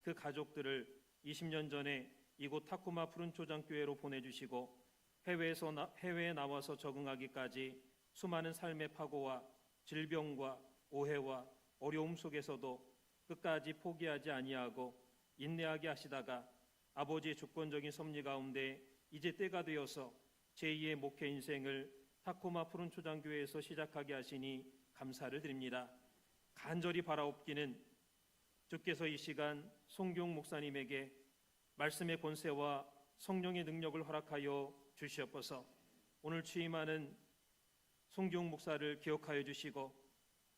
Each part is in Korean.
그 가족들을 20년 전에 이곳 타코마 푸른초장교회로 보내주시고 해외에 나와서 적응하기까지 수많은 삶의 파고와 질병과 오해와 어려움 속에서도 끝까지 포기하지 아니하고 인내하게 하시다가 아버지의 주권적인 섭리 가운데 이제 때가 되어서 제2의 목회 인생을 타코마 푸른초장교회에서 시작하게 하시니 감사를 드립니다. 간절히 바라옵기는 주께서 이 시간 송기용 목사님에게 말씀의 권세와 성령의 능력을 허락하여 주시옵소서. 오늘 취임하는 송기용 목사를 기억하여 주시고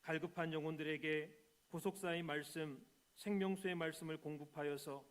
갈급한 영혼들에게 구속사의 말씀, 생명수의 말씀을 공급하여서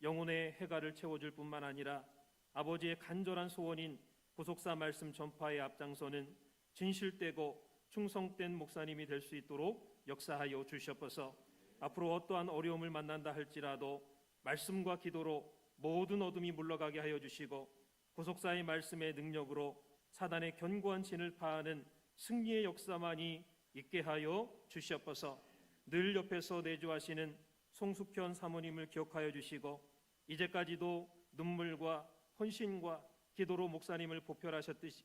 영혼의 해가를 채워줄 뿐만 아니라 아버지의 간절한 소원인 구속사 말씀 전파에 앞장서는 진실되고 충성된 목사님이 될 수 있도록 역사하여 주시옵소서. 앞으로 어떠한 어려움을 만난다 할지라도 말씀과 기도로 모든 어둠이 물러가게 하여 주시고 구속사의 말씀의 능력으로 사단의 견고한 진을 파하는 승리의 역사만이 있게 하여 주시옵소서. 늘 옆에서 내주하시는 송숙현 사모님을 기억하여 주시고 이제까지도 눈물과 헌신과 기도로 목사님을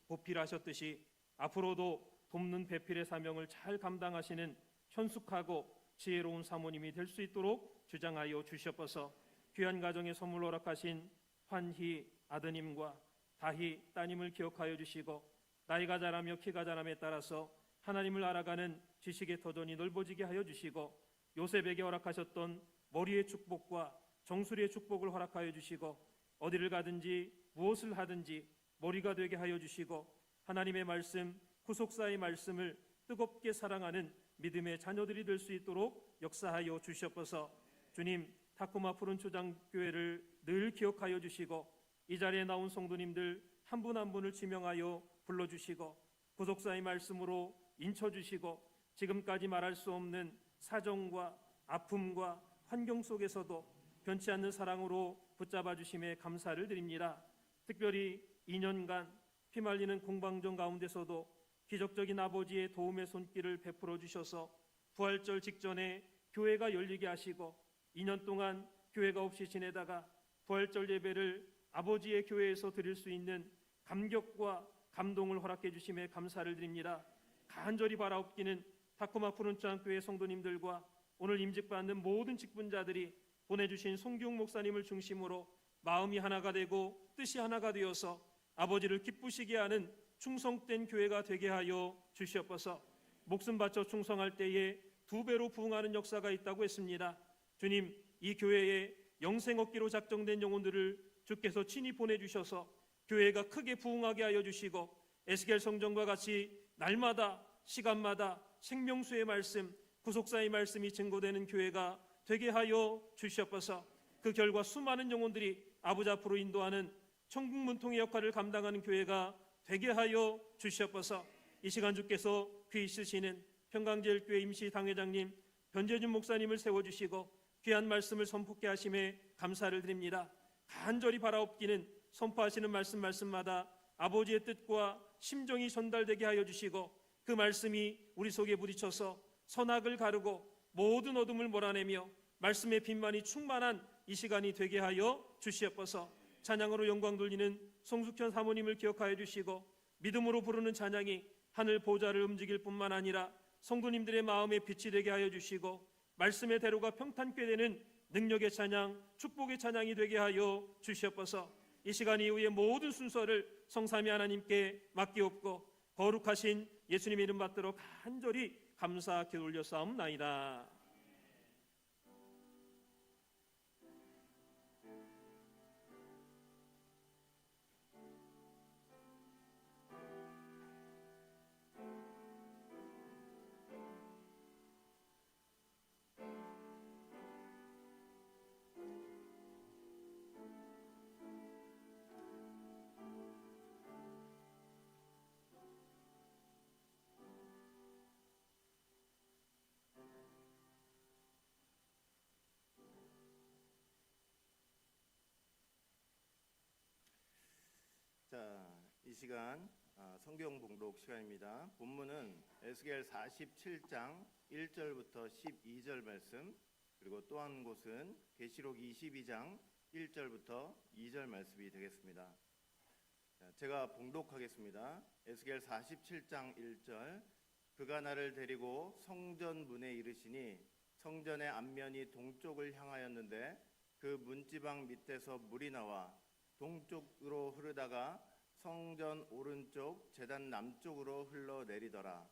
보필하셨듯이 앞으로도 돕는 배필의 사명을 잘 감당하시는 현숙하고 지혜로운 사모님이 될 수 있도록 주장하여 주시옵소서. 귀한 가정의 선물 허락하신 환희 아드님과 다희 따님을 기억하여 주시고 나이가 자라며 키가 자람에 따라서 하나님을 알아가는 지식의 터전이 넓어지게 하여 주시고 요셉에게 허락하셨던 머리의 축복과 정수리의 축복을 허락하여 주시고 어디를 가든지 무엇을 하든지 머리가 되게 하여 주시고 하나님의 말씀, 구속사의 말씀을 뜨겁게 사랑하는 믿음의 자녀들이 될 수 있도록 역사하여 주시옵소서. 주님, 타코마 푸른초장교회를 늘 기억하여 주시고 이 자리에 나온 성도님들 한 분 한 분을 지명하여 불러주시고 구속사의 말씀으로 인쳐주시고 지금까지 말할 수 없는 사정과 아픔과 환경 속에서도 변치 않는 사랑으로 붙잡아 주심에 감사를 드립니다. 특별히 2년간 피말리는 공방전 가운데서도 기적적인 아버지의 도움의 손길을 베풀어 주셔서 부활절 직전에 교회가 열리게 하시고 2년 동안 교회가 없이 지내다가 부활절 예배를 아버지의 교회에서 드릴 수 있는 감격과 감동을 허락해 주심에 감사를 드립니다. 간절히 바라옵기는 타코마 푸른초장교회 성도님들과 오늘 임직받는 모든 직분자들이 보내주신 송기용 목사님을 중심으로 마음이 하나가 되고 뜻이 하나가 되어서 아버지를 기쁘시게 하는 충성된 교회가 되게 하여 주시옵소서. 목숨 바쳐 충성할 때에 2배로 부응하는 역사가 있다고 했습니다. 주님, 이 교회에 영생 얻기로 작정된 영혼들을 주께서 친히 보내주셔서 교회가 크게 부응하게 하여 주시고 에스겔 성전과 같이 날마다 시간마다 생명수의 말씀, 구속사의 말씀이 증거되는 교회가 되게 하여 주시옵소서. 그 결과 수많은 영혼들이 아버지 앞으로 인도하는 천국 문통의 역할을 감당하는 교회가 되게 하여 주시옵소서. 이 시간 주께서 귀 있으시는 평강제일교회 임시 당회장님 변재준 목사님을 세워주시고 귀한 말씀을 선포케 하심에 감사를 드립니다. 간절히 바라옵기는 선포하시는 말씀마다 아버지의 뜻과 심정이 전달되게 하여 주시고 그 말씀이 우리 속에 부딪혀서 선악을 가르고 모든 어둠을 몰아내며 말씀의 빛만이 충만한 이 시간이 되게 하여 주시옵소서. 찬양으로 영광 돌리는 송숙현 사모님을 기억하여 주시고 믿음으로 부르는 찬양이 하늘 보좌를 움직일 뿐만 아니라 성도님들의 마음에 빛이 되게 하여 주시고 말씀의 대로가 평탄케 되는 능력의 찬양, 축복의 찬양이 되게 하여 주시옵소서. 이 시간 이후의 모든 순서를 성삼위 하나님께 맡기옵고 거룩하신 예수님의 이름 받들어 간절히 감사 기도 올려싸움나이다. 자, 이 시간 성경 봉독 시간입니다. 본문은 에스겔 47장 1절부터 12절 말씀, 그리고 또 한 곳은 계시록 22장 1절부터 2절 말씀이 되겠습니다. 자, 제가 봉독하겠습니다. 에스겔 47장 1절. 그가 나를 데리고 성전 문에 이르시니 성전의 앞면이 동쪽을 향하였는데 그 문지방 밑에서 물이 나와 동쪽으로 흐르다가 성전 오른쪽 제단 남쪽으로 흘러내리더라.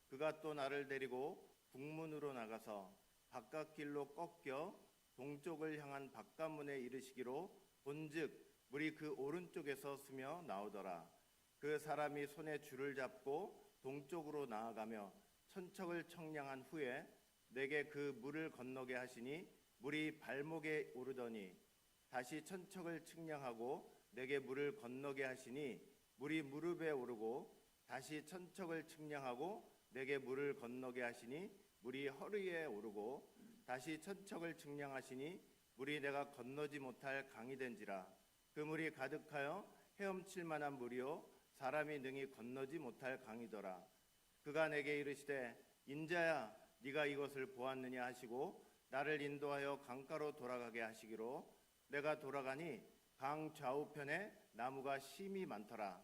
그가 또 나를 데리고 북문으로 나가서 바깥길로 꺾여 동쪽을 향한 바깥문에 이르시기로 본즉 물이 그 오른쪽에서 스며 나오더라. 그 사람이 손에 줄을 잡고 동쪽으로 나아가며 천척을 청량한 후에 내게 그 물을 건너게 하시니 물이 발목에 오르더니 다시 천척을 측량하고 내게 물을 건너게 하시니 물이 무릎에 오르고 다시 천척을 측량하고 내게 물을 건너게 하시니 물이 허리에 오르고 다시 천척을 측량하시니 물이 내가 건너지 못할 강이 된지라. 그 물이 가득하여 헤엄칠 만한 물이요 사람이 능히 건너지 못할 강이더라. 그가 내게 이르시되 인자야 네가 이것을 보았느냐 하시고 나를 인도하여 강가로 돌아가게 하시기로 내가 돌아가니 강 좌우편에 나무가 심이 많더라.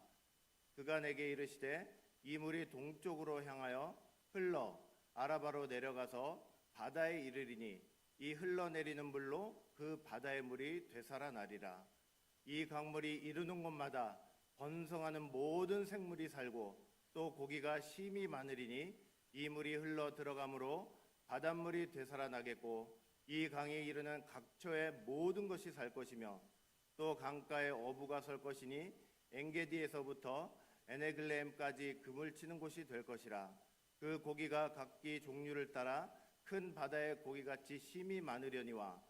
그가 내게 이르시되 이 물이 동쪽으로 향하여 흘러 아라바로 내려가서 바다에 이르리니 이 흘러내리는 물로 그 바다의 물이 되살아나리라. 이 강물이 이르는 곳마다 번성하는 모든 생물이 살고 또 고기가 심이 많으리니 이 물이 흘러 들어가므로 바닷물이 되살아나겠고 이 강에 이르는 각처의 모든 것이 살 것이며 또 강가에 어부가 설 것이니 엔게디에서부터 에네글레임까지 그물 치는 곳이 될 것이라. 그 고기가 각기 종류를 따라 큰 바다의 고기같이 심이 많으려니와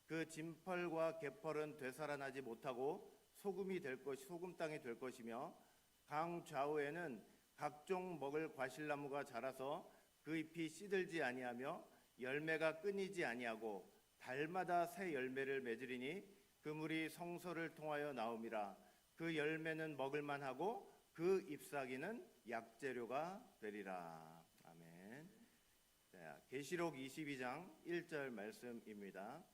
그 진펄과 개펄은 되살아나지 못하고 소금 땅이 될 것이며 강 좌우에는 각종 먹을 과실나무가 자라서 그 잎이 시들지 아니하며 열매가 끊이지 아니하고 달마다 새 열매를 맺으리니 그 물이 성소를 통하여 나옴이라. 그 열매는 먹을만하고 그 잎사귀는 약재료가 되리라. 아멘. 계시록 22장 1절 말씀입니다.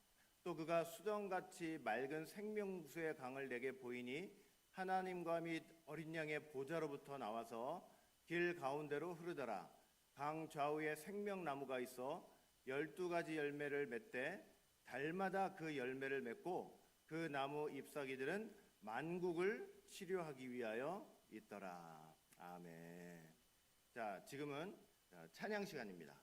또 그가 수정같이 맑은 생명수의 강을 내게 보이니 하나님과 및 어린 양의 보좌로부터 나와서 길 가운데로 흐르더라. 강 좌우에 생명나무가 있어 12가지 열매를 맺되 달마다 그 열매를 맺고 그 나무 잎사귀들은 만국을 치료하기 위하여 있더라. 아멘. 자, 지금은 찬양 시간입니다.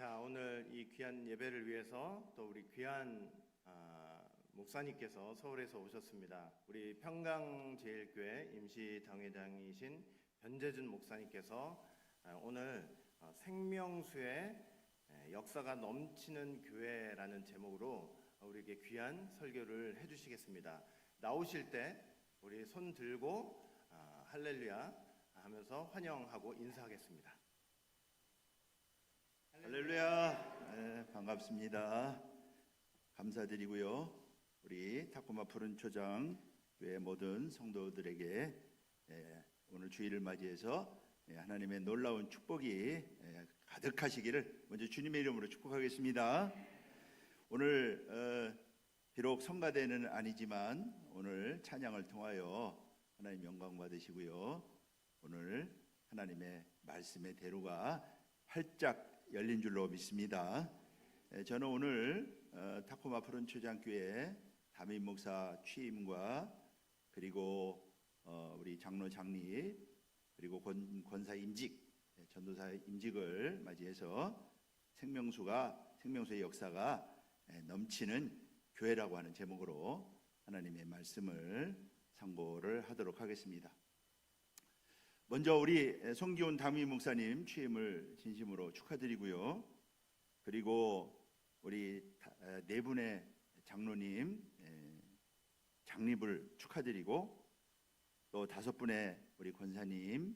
자, 오늘 이 귀한 예배를 위해서 또 우리 귀한 목사님께서 서울에서 오셨습니다. 우리 평강제일교회 임시당회장이신 변재준 목사님께서 오늘 생명수의 역사가 넘치는 교회라는 제목으로 우리에게 귀한 설교를 해주시겠습니다. 나오실 때 우리 손 들고 할렐루야 하면서 환영하고 인사하겠습니다. 할렐루야. 네, 반갑습니다. 감사드리고요. 우리 타코마 푸른 초장 교회 모든 성도들에게 오늘 주일을 맞이해서 하나님의 놀라운 축복이 가득하시기를 먼저 주님의 이름으로 축복하겠습니다. 오늘 비록 성가대는 아니지만 오늘 찬양을 통하여 하나님 영광 받으시고요. 오늘 하나님의 말씀의 대로가 활짝 열린 줄로 믿습니다. 저는 오늘 타코마 푸른 초장교회 담임 목사 취임과 그리고 우리 장로 장립 그리고 권사 임직 전도사 임직을 맞이해서 생명수의 역사가 넘치는 교회라고 하는 제목으로 하나님의 말씀을 상고를 하도록 하겠습니다. 먼저 우리 송기훈 담임 목사님 취임을 진심으로 축하드리고요. 그리고 우리 네 분의 장로님 장립을 축하드리고 또 5분의 우리 권사님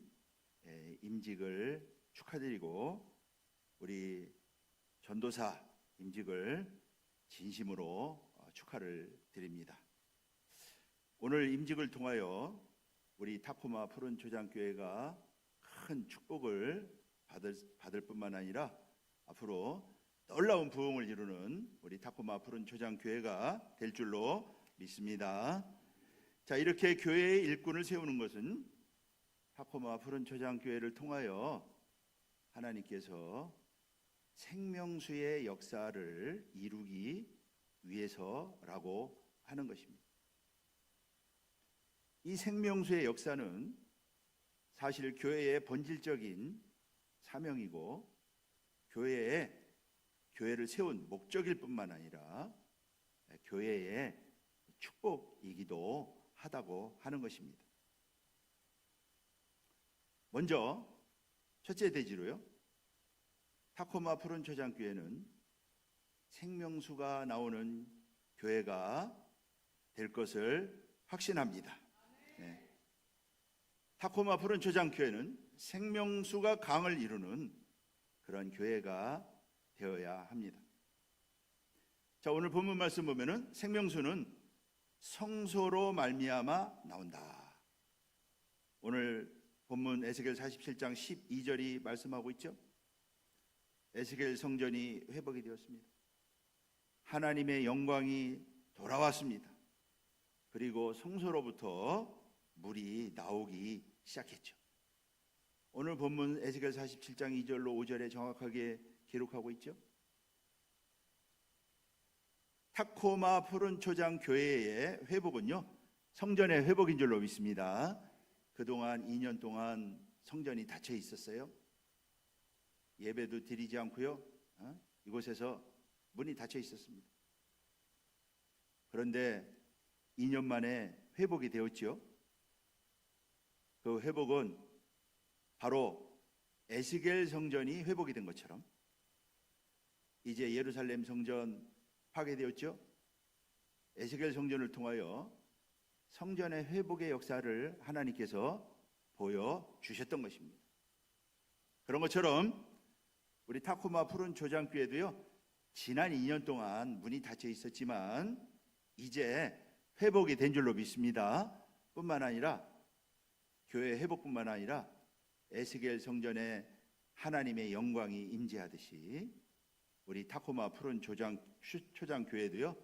임직을 축하드리고 우리 전도사 임직을 진심으로 축하를 드립니다. 오늘 임직을 통하여 우리 타코마 푸른 초장교회가 큰 축복을 받을 뿐만 아니라 앞으로 놀라운 부흥을 이루는 우리 타코마 푸른 초장교회가 될 줄로 믿습니다. 자, 이렇게 교회의 일꾼을 세우는 것은 타코마 푸른 초장교회를 통하여 하나님께서 생명수의 역사를 이루기 위해서라고 하는 것입니다. 이 생명수의 역사는 사실 교회의 본질적인 사명이고 교회를 세운 목적일 뿐만 아니라 교회의 축복이기도 하다고 하는 것입니다. 먼저 첫째 대지로요. 타코마 푸른 초장교회는 생명수가 나오는 교회가 될 것을 확신합니다. 타코마 푸른 초장교회는 생명수가 강을 이루는 그런 교회가 되어야 합니다. 자, 오늘 본문 말씀 보면은 생명수는 성소로 말미암아 나온다. 오늘 본문 에스겔 47장 12절이 말씀하고 있죠. 에스겔 성전이 회복이 되었습니다. 하나님의 영광이 돌아왔습니다. 그리고 성소로부터 물이 나오기 시작했죠. 오늘 본문 에스겔 47장 2절로 5절에 정확하게 기록하고 있죠. 타코마 푸른 초장 교회의 회복은요, 성전의 회복인 줄로 믿습니다. 그동안 2년 동안 성전이 닫혀 있었어요. 예배도 드리지 않고요, 이곳에서 문이 닫혀 있었습니다. 그런데 2년 만에 회복이 되었죠. 그 회복은 바로 에스겔 성전이 회복이 된 것처럼 이제 예루살렘 성전 파괴되었죠. 에스겔 성전을 통하여 성전의 회복의 역사를 하나님께서 보여주셨던 것입니다. 그런 것처럼 우리 타코마 푸른 초장교회도요, 지난 2년 동안 문이 닫혀 있었지만 이제 회복이 된 줄로 믿습니다. 뿐만 아니라 교회 회복뿐만 아니라 에스겔 성전에 하나님의 영광이 임재하듯이 우리 타코마 푸른 초장교회도요,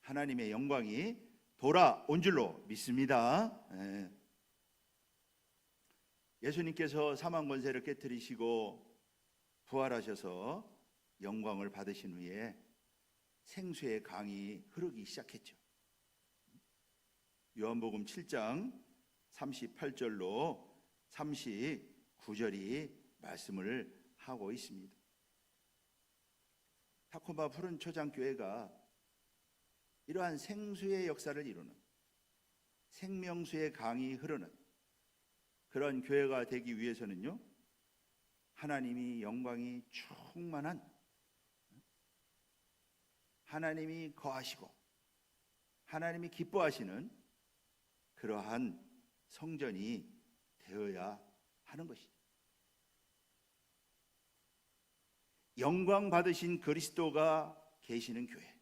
하나님의 영광이 돌아온 줄로 믿습니다. 예수님께서 사망 권세를 깨뜨리시고 부활하셔서 영광을 받으신 후에 생수의 강이 흐르기 시작했죠. 요한복음 7장 38절로 39절이 말씀을 하고 있습니다. 타코마 푸른 초장교회가 이러한 생수의 역사를 이루는, 생명수의 강이 흐르는 그런 교회가 되기 위해서는요, 하나님이 영광이 충만한, 하나님이 거하시고 하나님이 기뻐하시는 그러한 성전이 되어야 하는 것이죠. 영광 받으신 그리스도가 계시는 교회,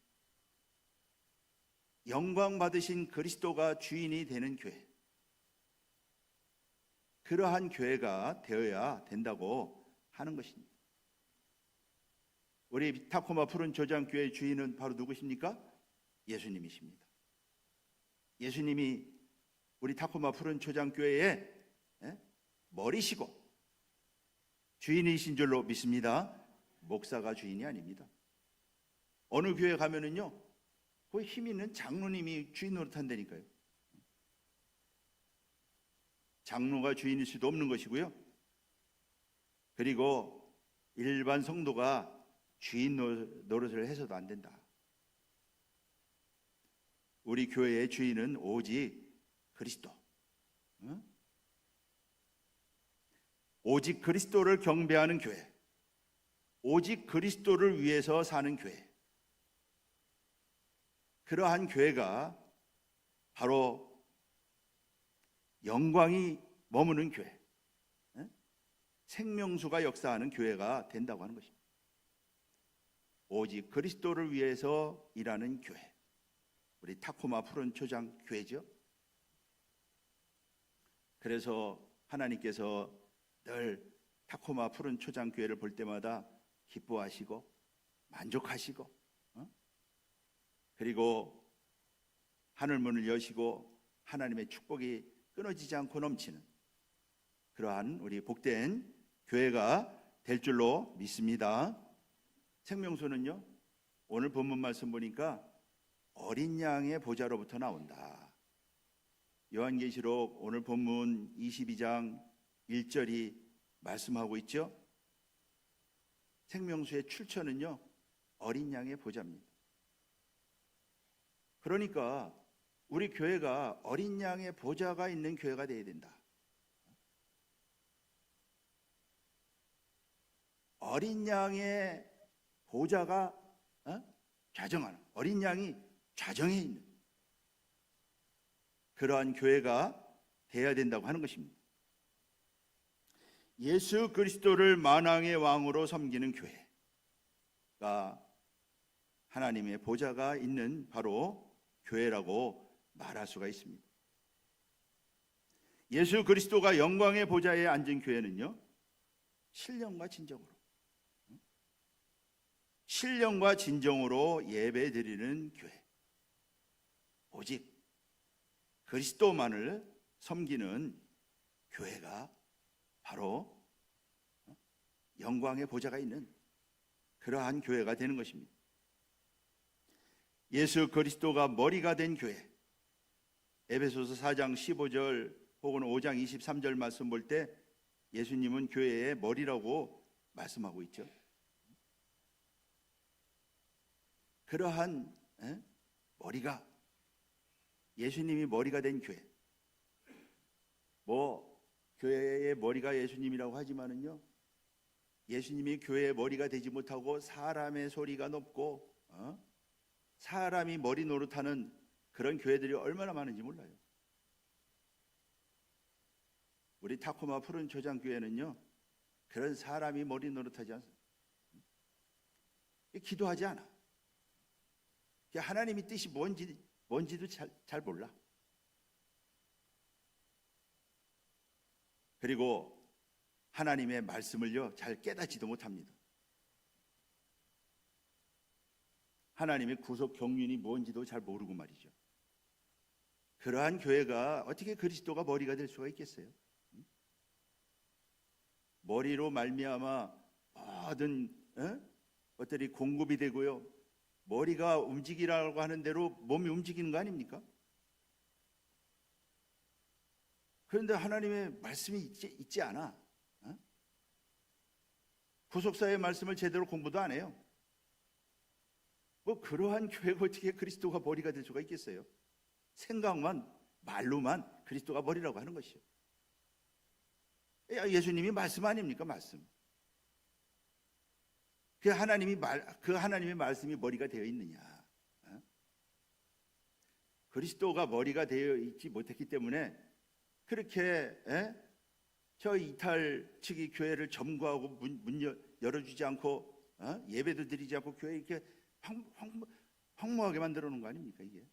영광 받으신 그리스도가 주인이 되는 교회, 그러한 교회가 되어야 된다고 하는 것입니다. 우리 타코마 푸른 초장교회 주인은 바로 누구십니까? 예수님이십니다. 예수님이 우리 타코마 푸른 초장교회의 머리시고 주인이신 줄로 믿습니다. 목사가 주인이 아닙니다. 어느 교회 가면은요, 그 힘 있는 장로님이 주인 노릇한다니까요. 장로가 주인일 수도 없는 것이고요. 그리고 일반 성도가 주인 노릇을 해서도 안 된다. 우리 교회의 주인은 오직 그리스도. 오직 그리스도를 경배하는 교회. 오직 그리스도를 위해서 사는 교회. 그러한 교회가 바로 영광이 머무는 교회, 생명수가 역사하는 교회가 된다고 하는 것입니다. 오직 그리스도를 위해서 일하는 교회, 우리 타코마 푸른 초장 교회죠. 그래서 하나님께서 늘 타코마 푸른 초장 교회를 볼 때마다 기뻐하시고 만족하시고, 그리고 하늘문을 여시고 하나님의 축복이 끊어지지 않고 넘치는 그러한 우리 복된 교회가 될 줄로 믿습니다. 생명수는요, 오늘 본문 말씀 보니까 어린 양의 보좌로부터 나온다. 요한계시록 오늘 본문 22장 1절이 말씀하고 있죠. 생명수의 출처는요, 어린 양의 보좌입니다. 그러니까 우리 교회가 어린 양의 보좌가 있는 교회가 되어야 된다. 어린 양의 보좌가 좌정하는, 어린 양이 좌정해 있는 그러한 교회가 되어야 된다고 하는 것입니다. 예수 그리스도를 만왕의 왕으로 섬기는 교회가 하나님의 보좌가 있는 바로 교회라고 말할 수가 있습니다. 예수 그리스도가 영광의 보좌에 앉은 교회는요, 신령과 진정으로 예배드리는 교회, 오직 그리스도만을 섬기는 교회가 바로 영광의 보좌가 있는 그러한 교회가 되는 것입니다. 예수 그리스도가 머리가 된 교회, 에베소서 4장 15절 혹은 5장 23절 말씀 볼 때 예수님은 교회의 머리라고 말씀하고 있죠. 그러한 머리가, 예수님이 머리가 된 교회, 교회의 머리가 예수님이라고 하지만은요, 예수님이 교회의 머리가 되지 못하고 사람의 소리가 높고 사람이 머리 노릇하는 그런 교회들이 얼마나 많은지 몰라요. 우리 타코마 푸른 초장 교회는요, 그런 사람이 머리 노릇하지 않습니다. 기도하지 않아. 하나님의 뜻이 뭔지도 잘 몰라. 그리고 하나님의 말씀을요, 잘 깨닫지도 못합니다. 하나님의 구속 경륜이 뭔지도 잘 모르고 말이죠. 그러한 교회가 어떻게 그리스도가 머리가 될 수가 있겠어요? 머리로 말미암아 모든 것들이 공급이 되고요, 머리가 움직이라고 하는 대로 몸이 움직이는 거 아닙니까? 그런데 하나님의 말씀이 있지 않아. 구속사의 말씀을 제대로 공부도 안 해요. 뭐 그러한 교회가 어떻게 그리스도가 머리가 될 수가 있겠어요? 생각만 말로만 그리스도가 머리라고 하는 것이요. 예수님이 말씀 아닙니까? 말씀. 그 하나님의 말씀이 머리가 되어 있느냐? 그리스도가 머리가 되어 있지 못했기 때문에 그렇게 저 이탈 측이 교회를 점거하고 문 열어주지 않고 예배도 드리지 않고 교회 이렇게 황무하게 만들어 놓은 거 아닙니까 이게?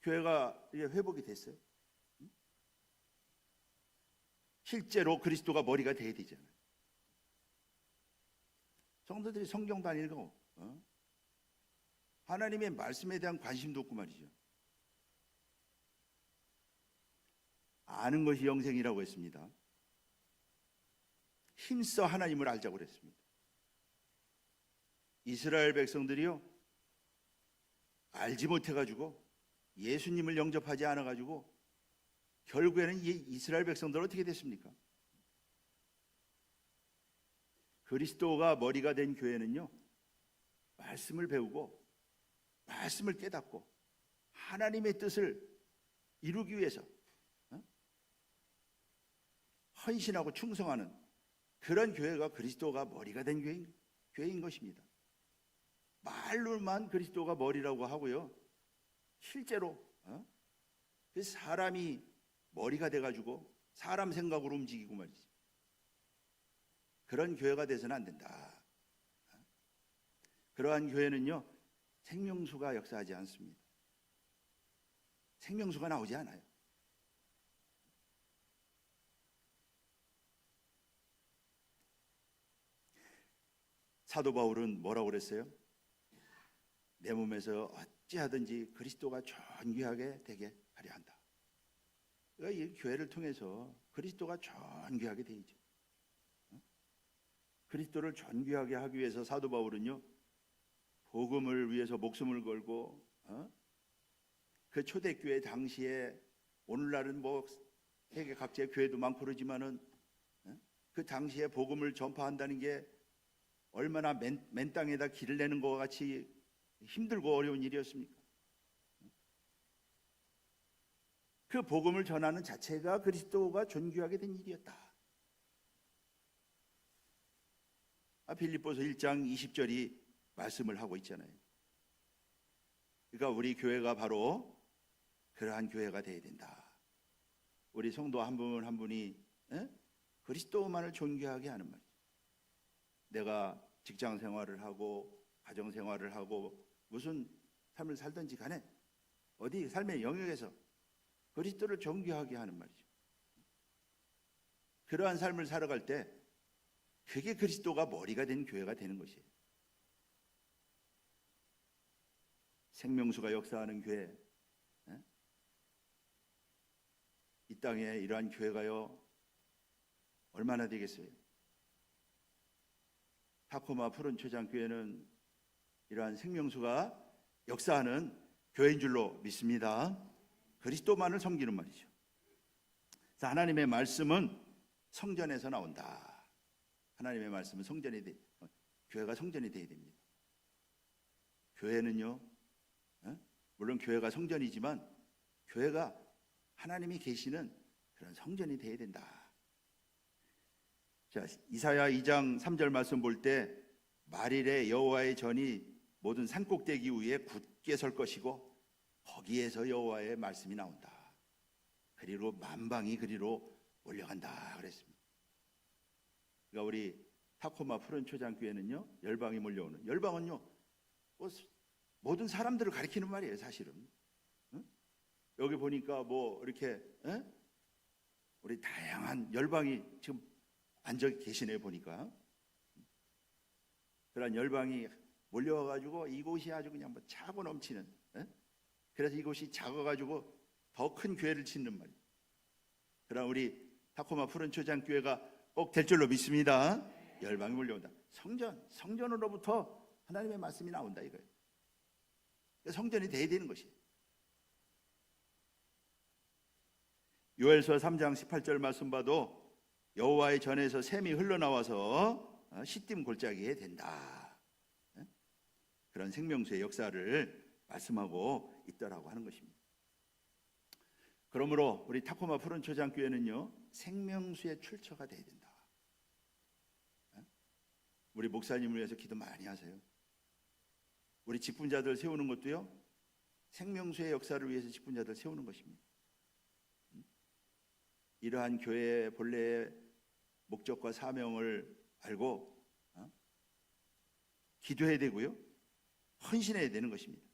교회가 이제 회복이 됐어요. 실제로 그리스도가 머리가 돼야 되잖아요. 성도들이 성경도 안 읽고 하나님의 말씀에 대한 관심도 없고 말이죠. 아는 것이 영생이라고 했습니다. 힘써 하나님을 알자고 그랬습니다. 이스라엘 백성들이요, 알지 못해가지고 예수님을 영접하지 않아가지고 결국에는 이스라엘 백성들 어떻게 됐습니까? 그리스도가 머리가 된 교회는요, 말씀을 배우고 말씀을 깨닫고 하나님의 뜻을 이루기 위해서 헌신하고 충성하는 그런 교회가 그리스도가 머리가 된 교회인 것입니다. 말로만 그리스도가 머리라고 하고요, 실제로 그 사람이 머리가 돼가지고 사람 생각으로 움직이고 말이지, 그런 교회가 돼서는 안 된다. 그러한 교회는요, 생명수가 역사하지 않습니다. 생명수가 나오지 않아요. 사도 바울은 뭐라고 그랬어요? 내 몸에서 어찌하든지 그리스도가 존귀하게 되게 하려 한다. 그러니까 이 교회를 통해서 그리스도가 존귀하게 되죠. 그리스도를 존귀하게 하기 위해서 사도 바울은요, 복음을 위해서 목숨을 걸고 그 초대교회 당시에, 오늘날은 뭐 세계 각지의 교회도 많고 그러지만은 그 당시에 복음을 전파한다는 게 얼마나 맨 땅에다 길을 내는 것과 같이 힘들고 어려운 일이었습니까? 그 복음을 전하는 자체가 그리스도가 존귀하게 된 일이었다. 빌립보서 1장 20절이 말씀을 하고 있잖아요. 그러니까 우리 교회가 바로 그러한 교회가 되어야 된다. 우리 성도 한 분 한 분이 그리스도만을 존귀하게 하는 말이죠. 내가 직장 생활을 하고 가정 생활을 하고 무슨 삶을 살든지 간에 어디 삶의 영역에서 그리스도를 존귀하게 하는 말이죠. 그러한 삶을 살아갈 때 그게 그리스도가 머리가 된 교회가 되는 것이에요. 생명수가 역사하는 교회, 이 땅에 이러한 교회가요 얼마나 되겠어요? 타코마 푸른 초장교회는 이러한 생명수가 역사하는 교회인 줄로 믿습니다. 그리스도만을 섬기는 말이죠. 자, 하나님의 말씀은 성전에서 나온다. 하나님의 말씀은 교회가 성전이 되어야 됩니다. 교회는요, 물론 교회가 성전이지만 교회가 하나님이 계시는 그런 성전이 되어야 된다. 자, 이사야 2장 3절 말씀 볼 때 말일에 여호와의 전이 모든 산꼭대기 위에 굳게 설 것이고 거기에서 여호와의 말씀이 나온다. 그리로 만방이 그리로 몰려간다 그랬습니다. 그러니까 우리 타코마 푸른 초장교회는요, 열방이 몰려오는, 열방은요 모든 사람들을 가리키는 말이에요. 사실은 여기 보니까 뭐 이렇게 우리 다양한 열방이 지금 앉아 계시네 보니까. 그런 열방이 몰려와가지고 이곳이 아주 그냥 뭐 차고 넘치는, 그래서 이곳이 작아가지고 더 큰 교회를 짓는 말이에요. 그러나 우리 타코마 푸른 초장교회가 꼭 될 줄로 믿습니다. 열방이 몰려온다. 성전으로부터 하나님의 말씀이 나온다 이거예요. 성전이 돼야 되는 것이에요. 요엘서 3장 18절 말씀 봐도 여호와의 전에서 샘이 흘러나와서 시딤 골짜기에 된다. 그런 생명수의 역사를 말씀하고 있더라고 하는 것입니다. 그러므로 우리 타코마 푸른 초장교회는요, 생명수의 출처가 돼야 된다. 우리 목사님을 위해서 기도 많이 하세요. 우리 직분자들 세우는 것도요, 생명수의 역사를 위해서 직분자들 세우는 것입니다. 이러한 교회의 본래의 목적과 사명을 알고 기도해야 되고요, 헌신해야 되는 것입니다.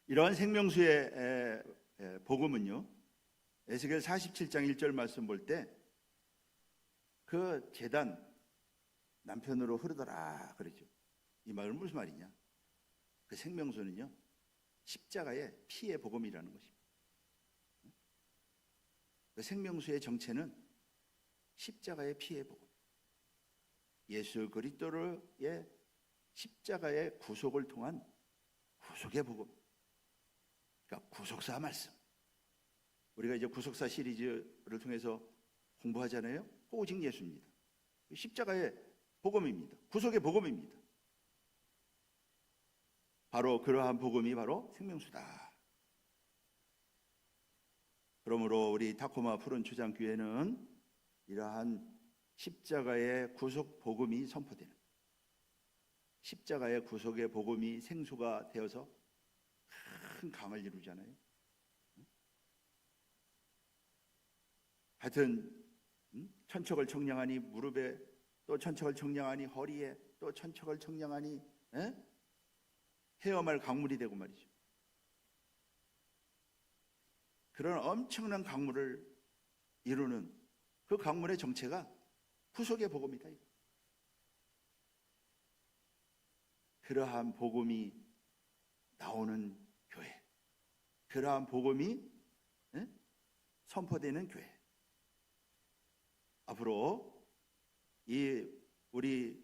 이러한 생명수의 복음은요, 에스겔 47장 1절 말씀 볼 때 그 제단 남편으로 흐르더라 그러죠. 이 말은 무슨 말이냐? 그 생명수는요, 십자가의 피의 복음이라는 것입니다. 그 생명수의 정체는 십자가의 피의 복음, 예수 그리스도의 십자가의 구속을 통한 구속의 복음, 그러니까 구속사 말씀. 우리가 이제 구속사 시리즈를 통해서 공부하잖아요. 오직 예수입니다. 십자가의 복음입니다. 구속의 복음입니다. 바로 그러한 복음이 바로 생명수다. 그러므로 우리 타코마 푸른 초장교회는 이러한 십자가의 구속 복음이 선포되는, 십자가의 구속의 복음이 생수가 되어서 큰 강을 이루잖아요. 하여튼 천척을 청량하니 무릎에, 또 천척을 청량하니 허리에, 또 천척을 청량하니 헤엄할 강물이 되고 말이죠. 그런 엄청난 강물을 이루는 그 강물의 정체가 구속의 복음이다. 그러한 복음이 나오는 교회, 그러한 복음이 선포되는 교회. 앞으로 이 우리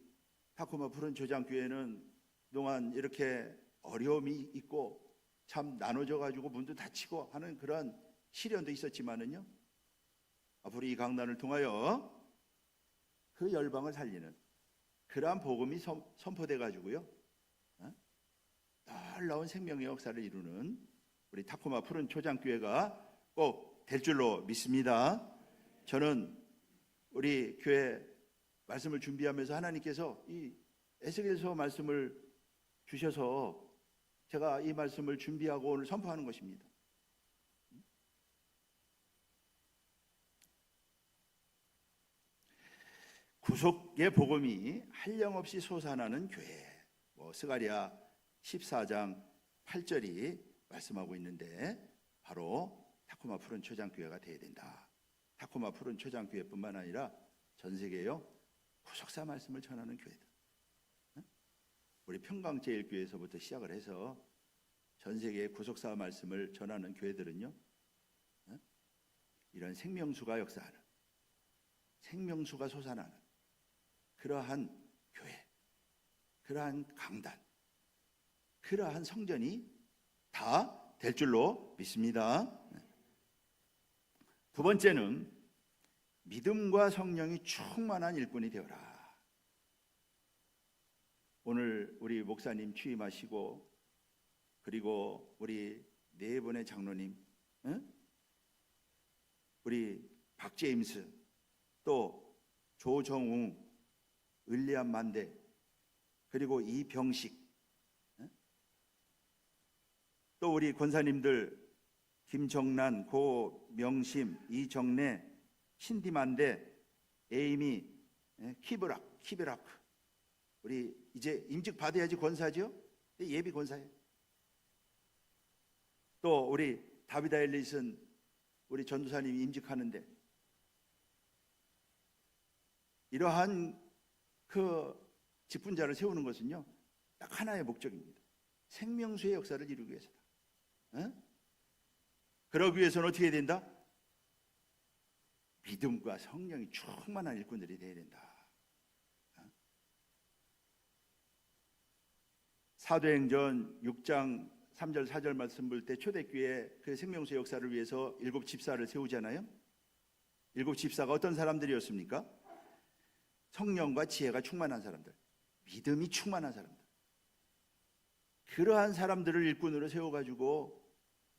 타코마 푸른 초장교회는 그동안 이렇게 어려움이 있고 참 나눠져 가지고 문도 닫히고 하는 그런 시련도 있었지만은요, 앞으로 이 강단을 통하여 그 열방을 살리는 그러한 복음이 선포돼 가지고요, 놀라운 생명의 역사를 이루는 우리 타코마 푸른 초장교회가 꼭 될 줄로 믿습니다. 저는 우리 교회 말씀을 준비하면서 하나님께서 이 에스겔서 말씀을 주셔서 제가 이 말씀을 준비하고 오늘 선포하는 것입니다. 구속의 복음이 한량없이 솟아나는 교회. 스가랴 14장 8절이 말씀하고 있는데 바로 타코마 푸른 초장교회가 되어야 된다. 타코마 푸른 초장교회뿐만 아니라 전 세계에요, 구속사 말씀을 전하는 교회다. 우리 평강제일교회에서부터 시작을 해서 전 세계의 구속사 말씀을 전하는 교회들은요, 이런 생명수가 역사하는, 생명수가 솟아나는 그러한 교회, 그러한 강단, 그러한 성전이 다 될 줄로 믿습니다. 두 번째는 믿음과 성령이 충만한 일꾼이 되어라. 오늘 우리 목사님 취임하시고, 그리고 우리 네 분의 장로님, 우리 박제임스, 또 조정웅, 을리안 만대, 그리고 이병식, 또 우리 권사님들 김정란, 고명심, 이정래, 신디만대, 에이미, 키베라크. 우리 이제 임직 받아야지 권사죠? 예비 권사예요. 또 우리 다비다 엘리슨 우리 전도사님이 임직하는데, 이러한 그 직분자를 세우는 것은요, 딱 하나의 목적입니다. 생명수의 역사를 이루기 위해서다. 그러기 위해서는 어떻게 해야 된다? 믿음과 성령이 충만한 일꾼들이 되어야 된다. 사도행전 6장 3절 4절 말씀 볼 때 초대교회 그 생명수의 역사를 위해서 7 집사를 세우잖아요. 일곱 집사가 어떤 사람들이었습니까? 성령과 지혜가 충만한 사람들, 믿음이 충만한 사람들. 그러한 사람들을 일꾼으로 세워가지고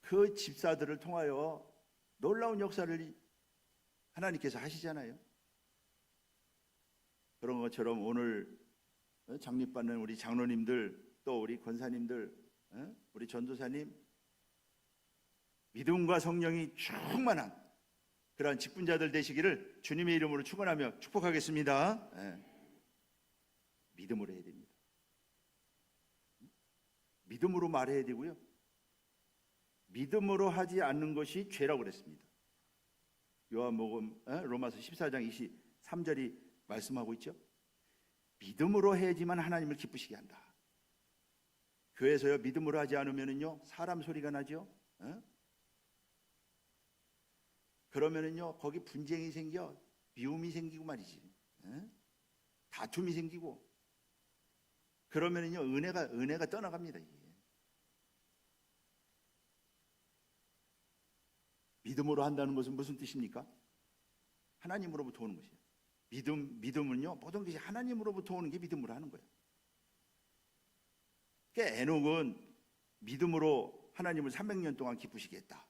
그 집사들을 통하여 놀라운 역사를 하나님께서 하시잖아요. 그런 것처럼 오늘 장립받는 우리 장로님들, 또 우리 권사님들, 우리 전도사님, 믿음과 성령이 충만한 그러한 직분자들 되시기를 주님의 이름으로 축원하며 축복하겠습니다. 믿음으로 해야 됩니다. 믿음으로 말해야 되고요. 믿음으로 하지 않는 것이 죄라고 그랬습니다. 요한복음 로마서 14장 23절이 말씀하고 있죠. 믿음으로 해야지만 하나님을 기쁘시게 한다. 교회에서요, 믿음으로 하지 않으면은요, 사람 소리가 나죠. 그러면은요, 거기 분쟁이 생겨, 미움이 생기고 말이지, 다툼이 생기고, 그러면은요, 은혜가 떠나갑니다. 이게. 믿음으로 한다는 것은 무슨 뜻입니까? 하나님으로부터 오는 것이에요. 믿음은요, 모든 것이 하나님으로부터 오는 게 믿음으로 하는 거예요. 그러니까 에녹은 믿음으로 하나님을 300년 동안 기쁘시게 했다.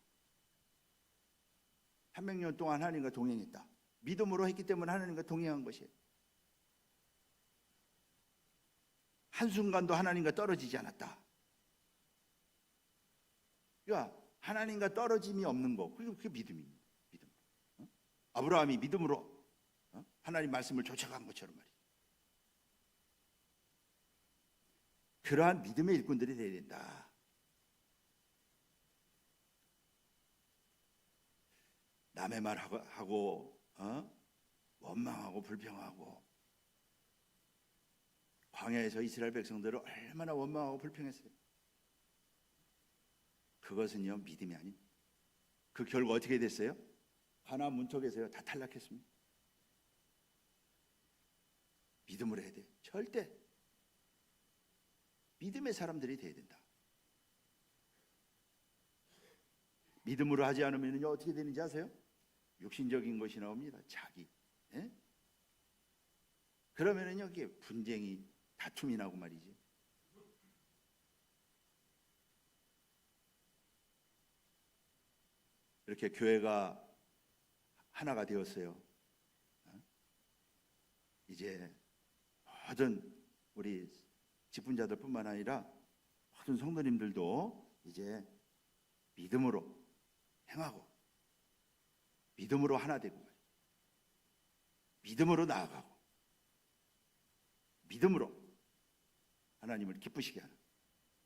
300년 동안 하나님과 동행했다. 믿음으로 했기 때문에 하나님과 동행한 것이에요. 한순간도 하나님과 떨어지지 않았다. 그러니까 하나님과 떨어짐이 없는 거, 그게 믿음입니다. 믿음. 아브라함이 믿음으로 하나님 말씀을 쫓아간 것처럼 말이에요. 그러한 믿음의 일꾼들이 되어야 된다. 남의 말하고 원망하고 불평하고, 광야에서 이스라엘 백성들을 얼마나 원망하고 불평했어요. 그것은요, 믿음이 아닙니다. 그 결과 어떻게 됐어요? 가나안 문턱에서요, 다 탈락했습니다. 믿음으로 해야 돼요. 절대 믿음의 사람들이 돼야 된다. 믿음으로 하지 않으면요, 어떻게 되는지 아세요? 육신적인 것이 나옵니다. 자기. 그러면은요, 이게 분쟁이, 다툼이 나고 말이지. 이렇게 교회가 하나가 되었어요. 이제 모든 우리 직분자들뿐만 아니라 모든 성도님들도 이제 믿음으로 행하고, 믿음으로 하나 되고, 믿음으로 나아가고, 믿음으로 하나님을 기쁘시게 하는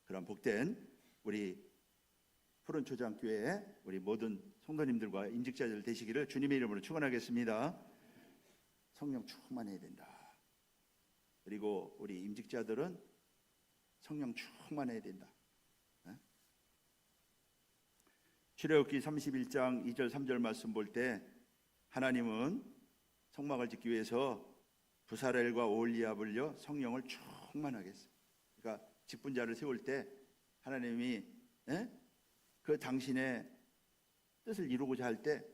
그런 복된 우리 푸른초장교회 우리 모든 성도님들과 임직자들 되시기를 주님의 이름으로 축원하겠습니다. 성령 충만해야 된다. 그리고 우리 임직자들은 성령 충만해야 된다. 출애굽기 31장 2절 3절 말씀 볼 때 하나님은 성막을 짓기 위해서 부사렐과 오홀리압을요, 성령을 충만하게 했어요. 그러니까 직분자를 세울 때 하나님이 그 당신의 뜻을 이루고자 할 때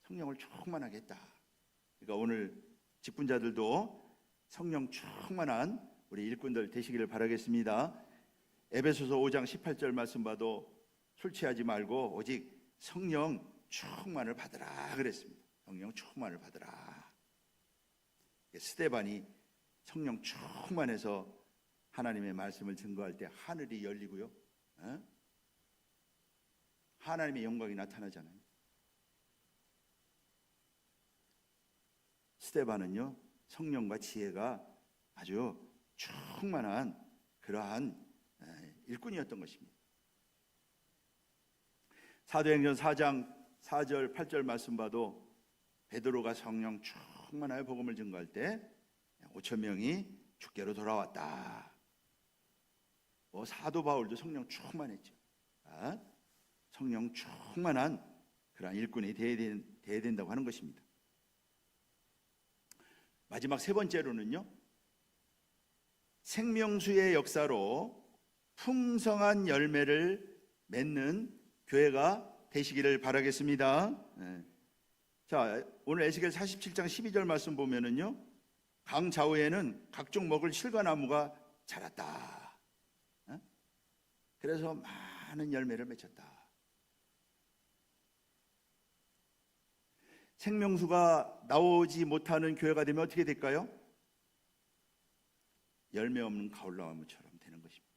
성령을 충만하게 했다. 그러니까 오늘 직분자들도 성령 충만한 우리 일꾼들 되시기를 바라겠습니다. 에베소서 5장 18절 말씀 봐도 술 취하지 말고 오직 성령 충만을 받으라 그랬습니다. 성령 충만을 받으라. 스데반이 성령 충만해서 하나님의 말씀을 증거할 때 하늘이 열리고요, 하나님의 영광이 나타나잖아요. 스데반은요, 성령과 지혜가 아주 충만한 그러한 일꾼이었던 것입니다. 사도행전 4장 4절 8절 말씀 봐도 베드로가 성령 충만하여 복음을 증거할 때 5천 명이 주께로 돌아왔다. 사도 바울도 성령 충만했죠. 성령 충만한 그러한 일꾼이 되어야 된다고 하는 것입니다. 마지막 세 번째로는요, 생명수의 역사로 풍성한 열매를 맺는 교회가 되시기를 바라겠습니다. 자, 오늘 에스겔 47장 12절 말씀 보면은요, 강 좌우에는 각종 먹을 실과나무가 자랐다. 어? 그래서 많은 열매를 맺혔다. 생명수가 나오지 못하는 교회가 되면 어떻게 될까요? 열매 없는 가을나무처럼 되는 것입니다.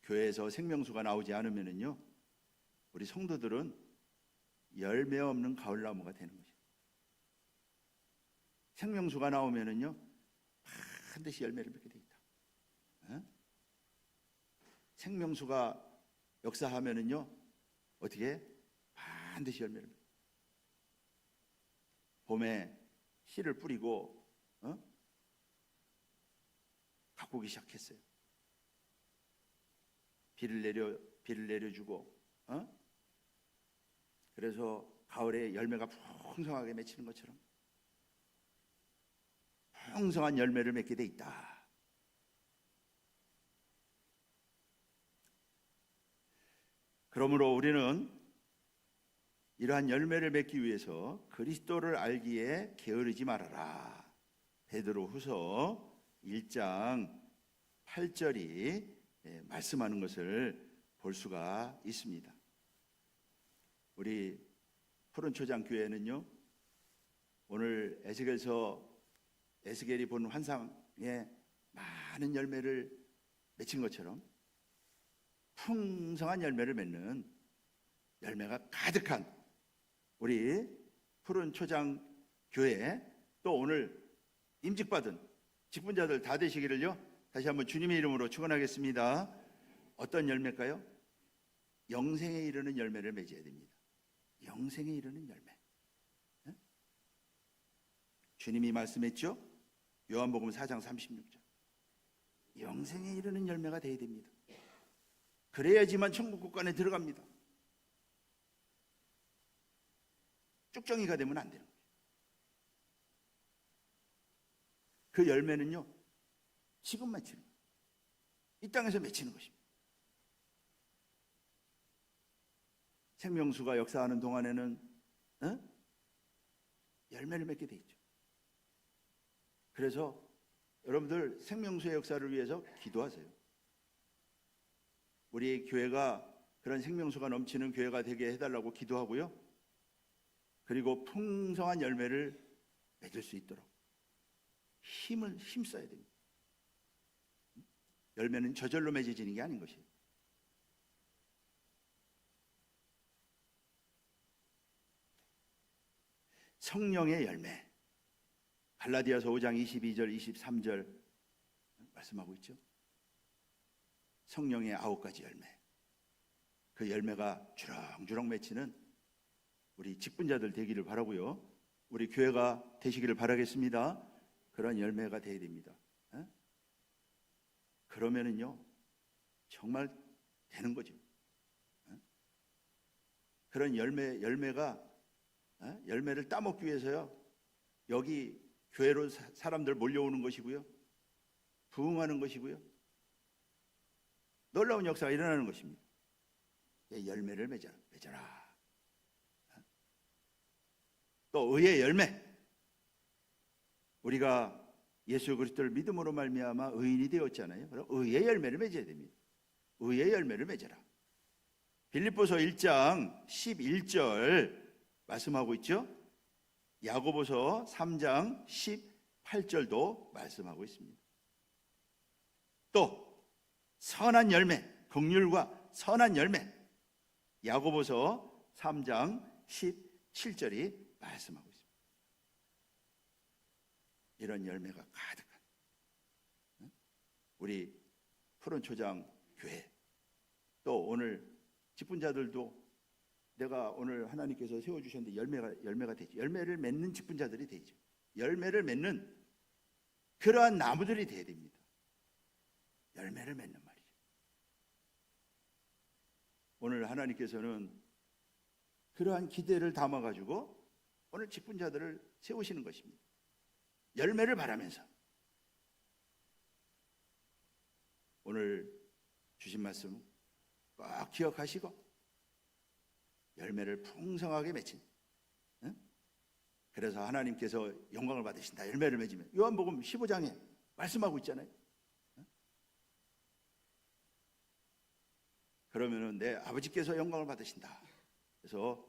교회에서 생명수가 나오지 않으면은요, 우리 성도들은 열매 없는 가을나무가 되는 것입니다. 생명수가 나오면은요, 반드시 열매를 맺게 돼 있다. 어? 생명수가 역사하면은요, 어떻게 반드시 열매를 맺게. 봄에 씨를 뿌리고 가꾸기 시작했어요. 비를 내려주고, 그래서 가을에 열매가 풍성하게 맺히는 것처럼 풍성한 열매를 맺게 돼 있다. 그러므로 우리는 이러한 열매를 맺기 위해서 그리스도를 알기에 게으르지 말아라. 베드로후서 1장 8절이 말씀하는 것을 볼 수가 있습니다. 우리 푸른초장 교회는요, 오늘 에스겔이 본 환상에 많은 열매를 맺힌 것처럼 풍성한 열매를 맺는 열매가 가득한 우리 푸른초장 교회, 또 오늘 임직받은 직분자들 다 되시기를요 다시 한번 주님의 이름으로 축원하겠습니다. 어떤 열매일까요? 영생에 이르는 열매를 맺어야 됩니다. 영생에 이르는 열매. 주님이 말씀했죠? 요한복음 4장 36절. 영생에 이르는 열매가 되어야 됩니다. 그래야지만 천국 국간에 들어갑니다. 쭉정이가 되면 안 되는 거예요. 그 열매는요, 지금 맺히는 거예요. 이 땅에서 맺히는 것입니다. 생명수가 역사하는 동안에는 열매를 맺게 돼 있죠. 그래서 여러분들 생명수의 역사를 위해서 기도하세요. 우리 교회가 그런 생명수가 넘치는 교회가 되게 해달라고 기도하고요. 그리고 풍성한 열매를 맺을 수 있도록 힘써야 됩니다. 열매는 저절로 맺어지는 게 아닌 것이에요. 성령의 열매, 갈라디아서 5장 22절 23절 말씀하고 있죠. 성령의 9가지 열매, 그 열매가 주렁주렁 맺히는 우리 직분자들 되기를 바라고요. 우리 교회가 되시기를 바라겠습니다. 그런 열매가 되어야 됩니다. 그러면은요, 정말 되는 거죠. 그런 열매가 열매를 따먹기 위해서요, 여기 교회로 사람들 몰려오는 것이고요, 부흥하는 것이고요, 놀라운 역사가 일어나는 것입니다. 열매를 맺어라. 또 의의 열매, 우리가 예수 그리스도를 믿음으로 말미암아 의인이 되었잖아요. 그럼 의의 열매를 맺어야 됩니다. 의의 열매를 맺어라. 빌립보서 1장 11절 말씀하고 있죠. 야고보서 3장 18절도 말씀하고 있습니다. 또 선한 열매, 긍휼과 선한 열매, 야고보서 3장 17절이 말씀하고 있습니다. 이런 열매가 가득한 우리 푸른초장 교회, 또 오늘 직분자들도 내가 오늘 하나님께서 세워주셨는데 열매가 되죠. 열매를 맺는 직분자들이 되죠. 열매를 맺는 그러한 나무들이 되어야 됩니다. 열매를 맺는 말이죠. 오늘 하나님께서는 그러한 기대를 담아가지고 오늘 직분자들을 세우시는 것입니다. 열매를 바라면서 오늘 주신 말씀 꼭 기억하시고 열매를 풍성하게 맺힌 그래서 하나님께서 영광을 받으신다. 열매를 맺으면 요한복음 15장에 말씀하고 있잖아요. 그러면은 내 아버지께서 영광을 받으신다. 그래서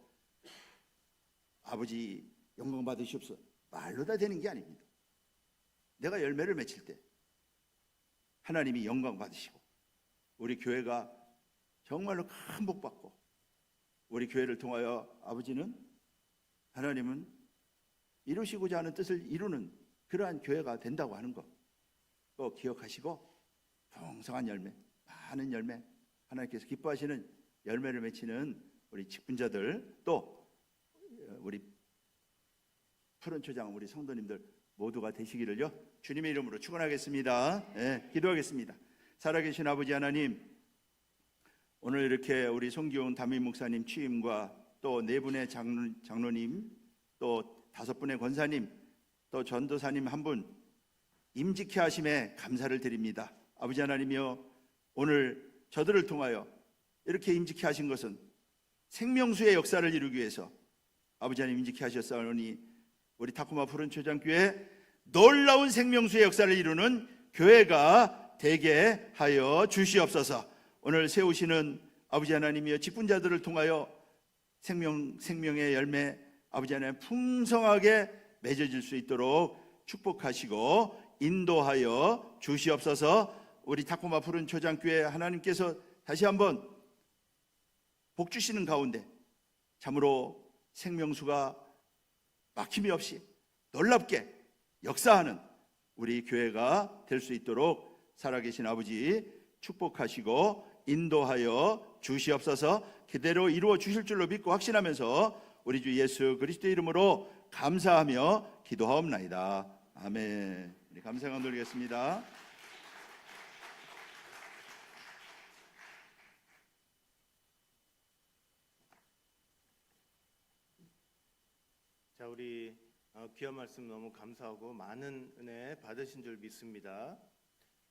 아버지 영광 받으시옵소서 말로 다 되는 게 아닙니다. 내가 열매를 맺힐 때 하나님이 영광 받으시고 우리 교회가 정말로 큰 복 받고 우리 교회를 통하여 아버지는 하나님은 이루시고자 하는 뜻을 이루는 그러한 교회가 된다고 하는 것 꼭 기억하시고 풍성한 열매, 많은 열매, 하나님께서 기뻐하시는 열매를 맺히는 우리 직분자들 또 우리 푸른 초장 우리 성도님들 모두가 되시기를요 주님의 이름으로 축원하겠습니다. 네, 기도하겠습니다. 살아계신 아버지 하나님, 오늘 이렇게 우리 송기용 담임 목사님 취임과 또 네 분의 장로님 또 5분의 권사님 또 전도사님 한 분 임직케 하심에 감사를 드립니다. 아버지 하나님이여, 오늘 저들을 통하여 이렇게 임직케 하신 것은 생명수의 역사를 이루기 위해서 아버지 하나님 임직케 하셨사오니 우리 타코마 푸른 초장교회 놀라운 생명수의 역사를 이루는 교회가 되게 하여 주시옵소서. 오늘 세우시는 아버지 하나님이여 직분자들을 통하여 생명의 열매 아버지 하나님 풍성하게 맺어질 수 있도록 축복하시고 인도하여 주시옵소서. 우리 타코마 푸른 초장교회 하나님께서 다시 한번 복 주시는 가운데 참으로 생명수가 막힘이 없이 놀랍게 역사하는 우리 교회가 될 수 있도록 살아계신 아버지 축복하시고 인도하여 주시옵소서. 그대로 이루어 주실 줄로 믿고 확신하면서 우리 주 예수 그리스도의 이름으로 감사하며 기도하옵나이다. 아멘. 우리 감사가 돌리겠습니다. 자, 우리 귀한 말씀 너무 감사하고 많은 은혜 받으신 줄 믿습니다.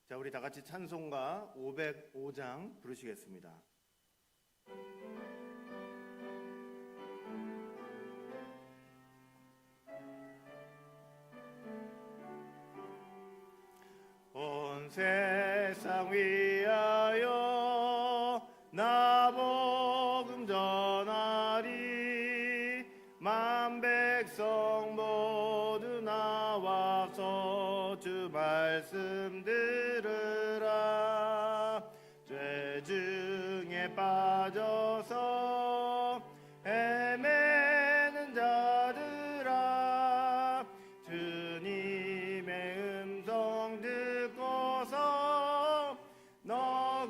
자, 우리 다 같이 찬송가 505장 부르시겠습니다. 온 세상 위하여 나 복음 전하리. 만 백성 모두 나와서 주 말씀 들으라. 죄 중에 빠져서 헤매는 자들아, 주님의 음성 듣고서 너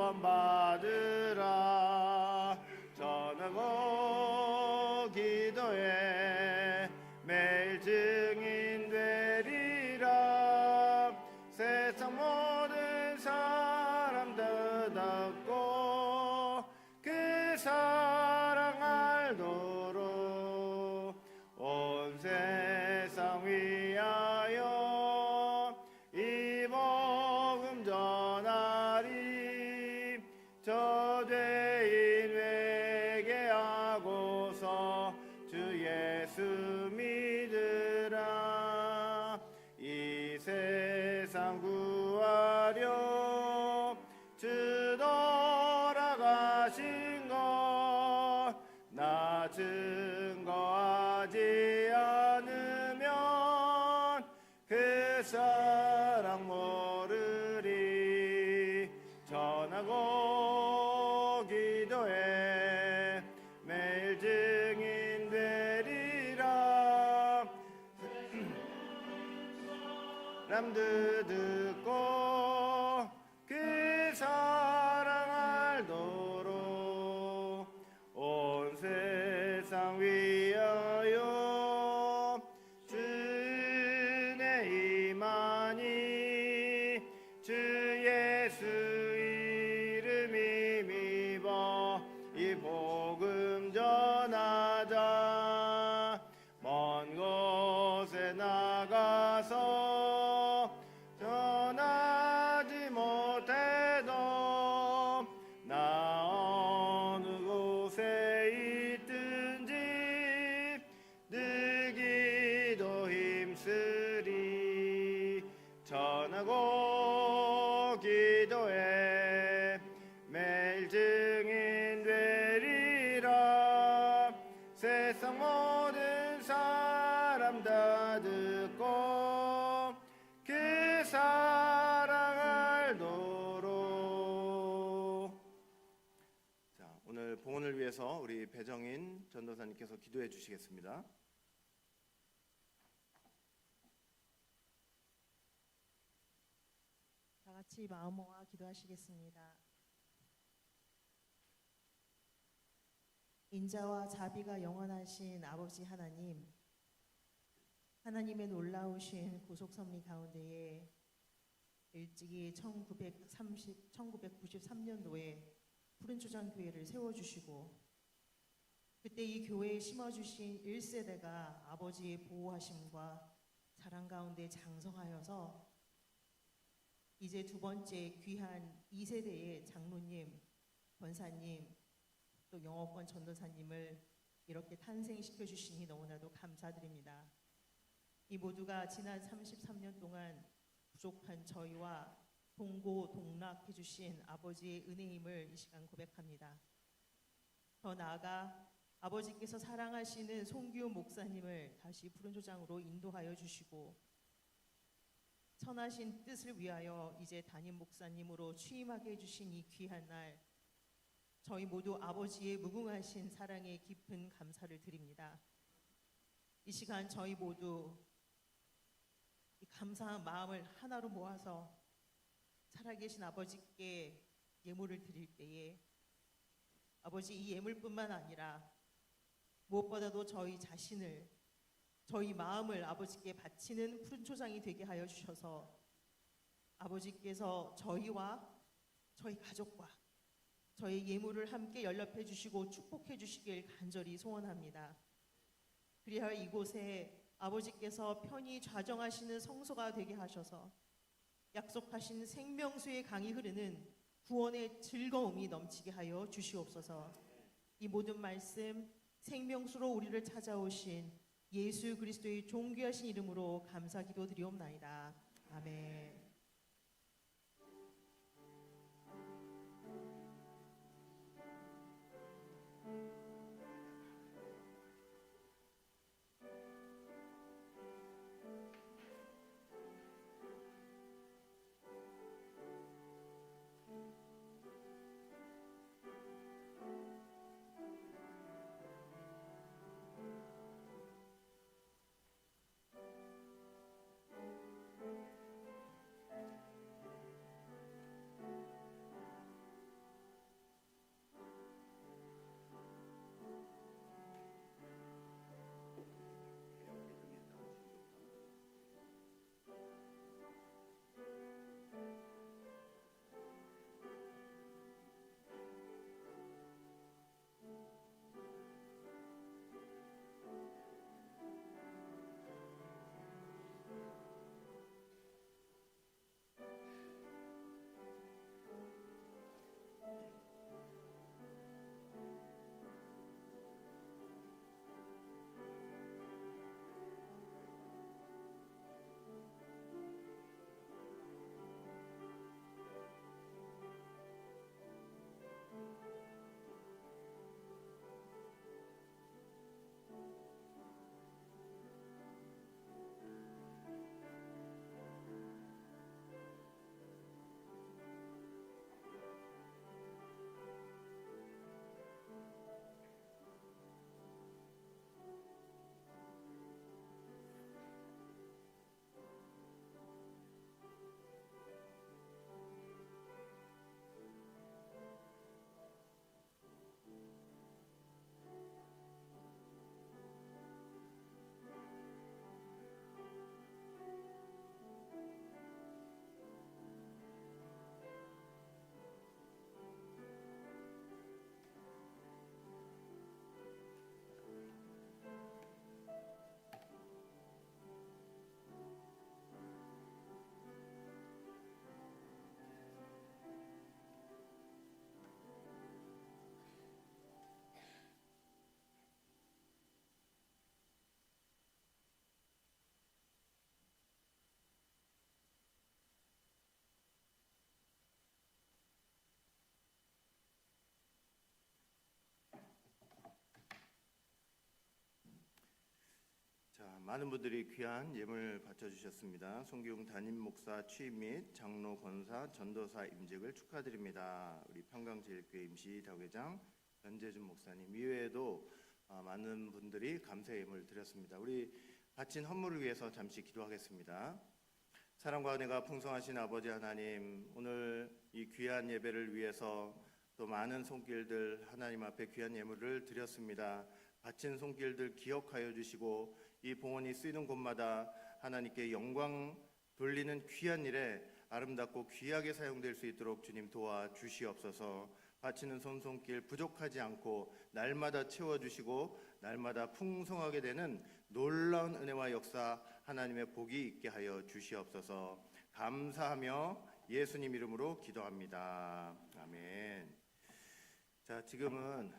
구원받으라. 전하고 기도해 매일 증인 되리라. 세상 모든 사람들 듣고 그 사랑 알도록 온 세상 위하여 이 복음 전하리. 저 죄인 회개하고서 주 예수 믿으라. 이 세상 구하려 주 돌아가신 것 나 증거하지 않으면 그 사랑 모르리. 전하고 기도해 매일 증인 되리라. 남들 듣고 그 사랑 알도록 온 세상 위하여 주 은혜 임하니. 주 예수 이름 힘입어 이 복음 전하자. 먼 곳에 나가서 전하지 못해도 위해서 우리 배정인 전도사님께서 기도해 주시겠습니다. 다 같이 마음 모아 기도하시겠습니다. 인자와 자비가 영원하신 아버지 하나님, 하나님의 놀라우신 구속 섭리 가운데에 일찍이 1993년도에 푸른초장 교회를 세워주시고 그때 이 교회에 심어주신 1세대가 아버지의 보호하심과 사랑 가운데 장성하여서 이제 두 번째 귀한 2세대의 장로님, 권사님, 또 영어권 전도사님을 이렇게 탄생시켜 주시니 너무나도 감사드립니다. 이 모두가 지난 33년 동안 부족한 저희와 동고동락해 주신 아버지의 은혜임을 이 시간 고백합니다. 더 나아가 아버지께서 사랑하시는 송기훈 목사님을 다시 푸른초장으로 인도하여 주시고 선하신 뜻을 위하여 이제 담임 목사님으로 취임하게 해주신 이 귀한 날, 저희 모두 아버지의 무궁하신 사랑에 깊은 감사를 드립니다. 이 시간 저희 모두 이 감사한 마음을 하나로 모아서 살아계신 아버지께 예물을 드릴 때에 아버지 이 예물뿐만 아니라 무엇보다도 저희 자신을, 저희 마음을 아버지께 바치는 푸른초장이 되게 하여 주셔서 아버지께서 저희와 저희 가족과 저희 예물을 함께 연락해 주시고 축복해 주시길 간절히 소원합니다. 그리하여 이곳에 아버지께서 편히 좌정하시는 성소가 되게 하셔서 약속하신 생명수의 강이 흐르는 구원의 즐거움이 넘치게 하여 주시옵소서. 이 모든 말씀 생명수로 우리를 찾아오신 예수 그리스도의 존귀하신 이름으로 감사 기도드리옵나이다. 아멘. 자, 많은 분들이 귀한 예물 바쳐주셨습니다. 송기웅 담임 목사 취임 및 장로 권사 전도사 임직을 축하드립니다. 우리 평강제일교회 임시 다회장 변재준 목사님 이외에도 많은 분들이 감사의 예물을 드렸습니다. 우리 바친 헌물을 위해서 잠시 기도하겠습니다. 사랑과 은혜가 풍성하신 아버지 하나님, 오늘 이 귀한 예배를 위해서 또 많은 손길들 하나님 앞에 귀한 예물을 드렸습니다. 바친 손길들 기억하여 주시고 이 봉헌이 쓰이는 곳마다 하나님께 영광 돌리는 귀한 일에 아름답고 귀하게 사용될 수 있도록 주님 도와주시옵소서. 바치는 손길 부족하지 않고 날마다 채워주시고 날마다 풍성하게 되는 놀라운 은혜와 역사 하나님의 복이 있게 하여 주시옵소서. 감사하며 예수님 이름으로 기도합니다. 아멘. 자, 지금은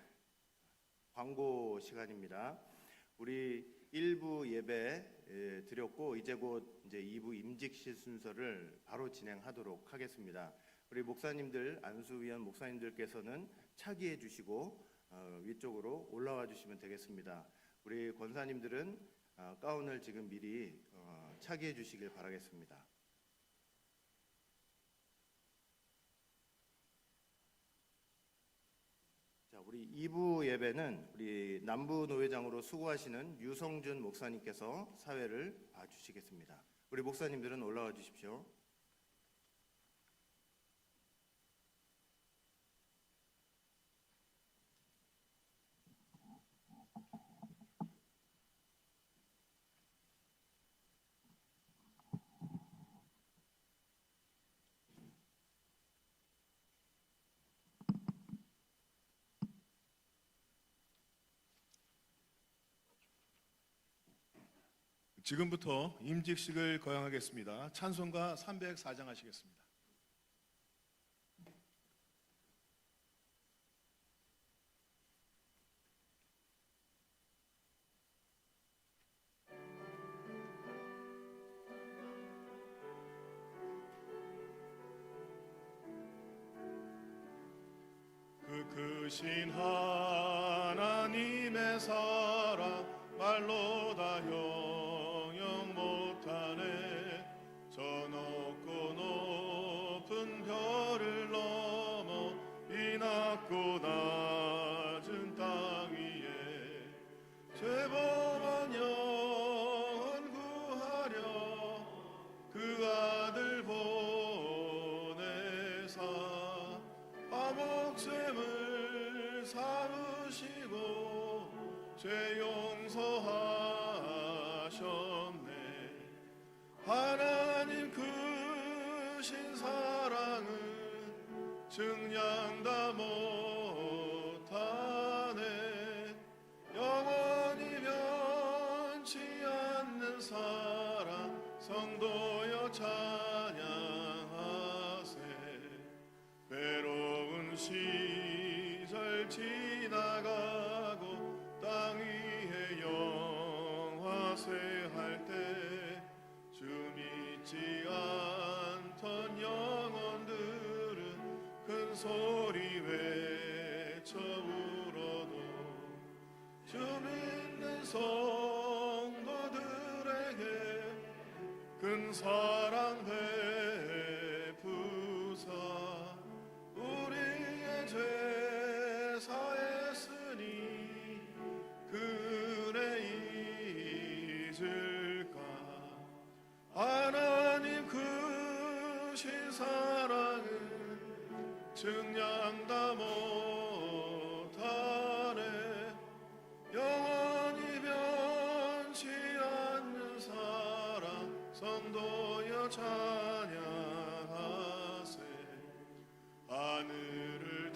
광고 시간입니다. 우리 1부 예배 드렸고 이제 곧 이제 2부 임직실 순서를 바로 진행하도록 하겠습니다. 우리 목사님들, 안수위원 목사님들께서는 차기해 주시고 위쪽으로 올라와 주시면 되겠습니다. 우리 권사님들은 가운을 지금 미리 차기해 주시길 바라겠습니다. 자, 우리 2부 예배는 우리 남부 노회장으로 수고하시는 유성준 목사님께서 사회를 봐주시겠습니다. 우리 목사님들은 올라와 주십시오. 지금부터 임직식을 거행하겠습니다. 찬송가 304장 하시겠습니다. 그 크신 하나님의 사랑 말로 다 형용 못하네. 저 높고 높은 별을 넘어 이 낮고 낮은 땅 위에 죄범한 영혼 구하려 그 아들 보내사 화목죄물 삼으시고 죄 용서하셨네. 하나님 크신 사랑은 증량 다 못하네. 영원히 변치 않는 사랑 성도여 찬양하세. 외로운 시절 지나가고 땅 위에 영화쇠할 때 주 믿지 않던 영혼들은 큰 소리 외쳐 울어도 주 믿는 성도들에게 큰 사랑 베푸사 우리의 죄 사했으니 그 은혜 잊을까. 하나님 크신 사랑은 증량 다 못하네. 영원히 변치 않는 사랑 성도여 찬양하세. 하늘을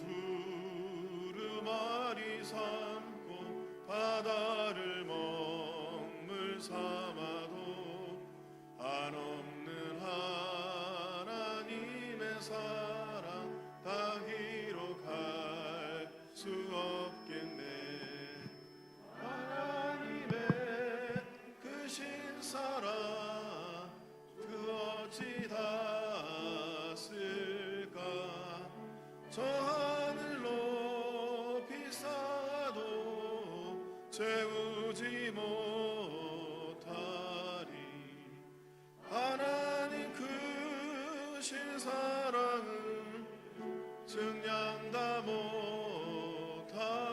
두루마리 삼고 바다를 먹물 삼아도 한없는 하나님의 사랑 다 기록할 수 없겠네. 하나님의 크신 사랑 그 어찌 다 쓸까. 저 하늘 높이 쌓아도 채우지 못하리. 하나님 크신 사랑은 증량 다 못하리.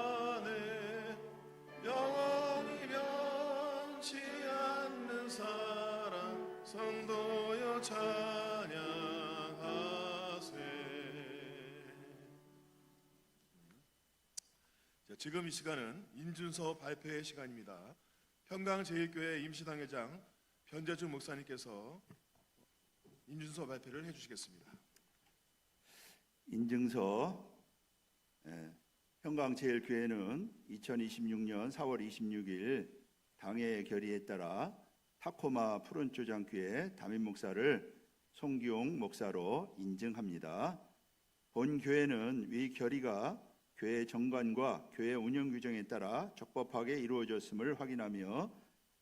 찬양하세. 자, 지금 이 시간은 인준서 발표의 시간입니다. 평강제일교회 임시당회장 변재준 목사님께서 인준서 발표를 해주시겠습니다. 인증서. 평강제일교회는 2026년 4월 26일 당회의 결의에 따라 타코마 푸른초장교회 담임 목사를 송기용 목사로 인증합니다. 본 교회는 위 결의가 교회 정관과 교회 운영 규정에 따라 적법하게 이루어졌음을 확인하며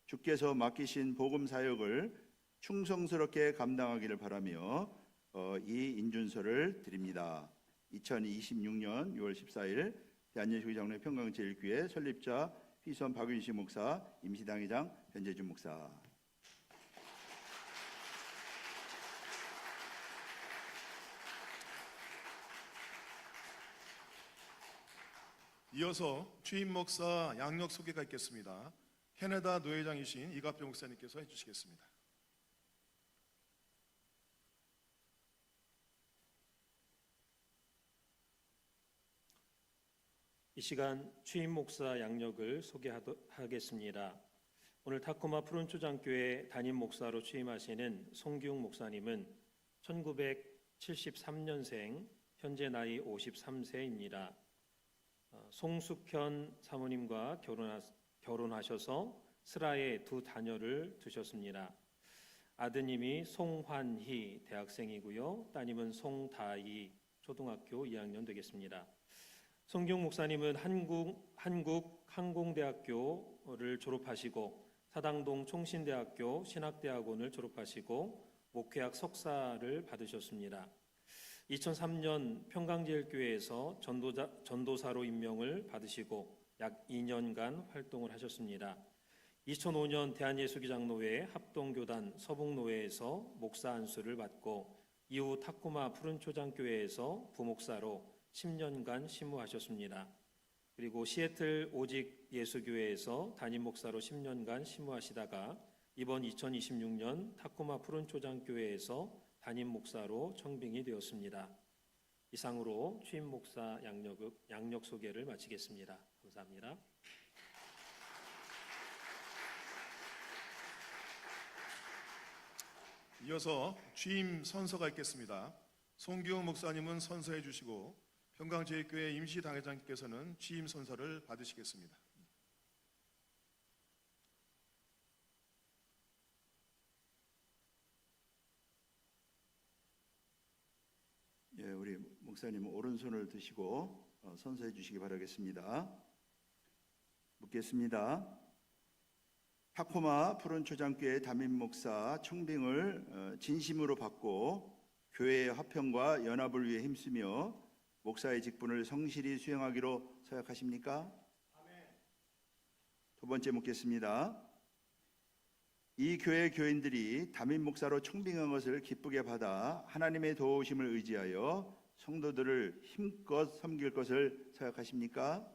주께서 맡기신 복음 사역을 충성스럽게 감당하기를 바라며 이 인준서를 드립니다. 2026년 6월 14일 대한예수교 장로회 평강제일교회 설립자 휘선 박윤식 목사, 임시당회장 변재준 목사. 이어서 취임 목사 양력 소개가 있겠습니다. 캐나다 노회장이신 이갑표 목사님께서 해주시겠습니다. 이 시간 취임 목사 양력을 소개하겠습니다. 오늘 타코마 푸른초장교회 담임 목사로 취임하시는 송기웅 목사님은 1973년생, 현재 나이 53세입니다. 송숙현 사모님과 결혼하셔서 슬하에 두 자녀를 두셨습니다. 아드님이 송환희 대학생이고요. 따님은 송다희 초등학교 2학년 되겠습니다. 송기웅 목사님은 한국항공대학교를 졸업하시고 사당동 총신대학교 신학대학원을 졸업하시고 목회학 석사를 받으셨습니다. 2003년 평강제일교회에서 전도사로 임명을 받으시고 약 2년간 활동을 하셨습니다. 2005년 대한예수교 장로회 합동교단 서북노회에서 목사 안수를 받고 이후 타코마 푸른초장교회에서 부목사로 10년간 심무하셨습니다. 그리고 시애틀 오직 예수교회에서 담임 목사로 10년간 심무하시다가 이번 2026년 타코마 푸른초장교회에서 담임 목사로 청빙이 되었습니다. 이상으로 취임 목사 양력 소개를 마치겠습니다. 감사합니다. 이어서 취임 선서가 있겠습니다. 송기웅 목사님은 선서해 주시고 평강제일교회 임시당회장님께서는 취임 선서를 받으시겠습니다. 예, 우리 목사님 오른손을 드시고 선서해 주시기 바라겠습니다. 묻겠습니다. 타코마 푸른초장교회 담임 목사 청빙을 진심으로 받고 교회의 화평과 연합을 위해 힘쓰며 목사의 직분을 성실히 수행하기로 서약하십니까? 두 번째 묻겠습니다. 이 교회 교인들이 담임 목사로 청빙한 것을 기쁘게 받아 하나님의 도우심을 의지하여 성도들을 힘껏 섬길 것을 서약하십니까?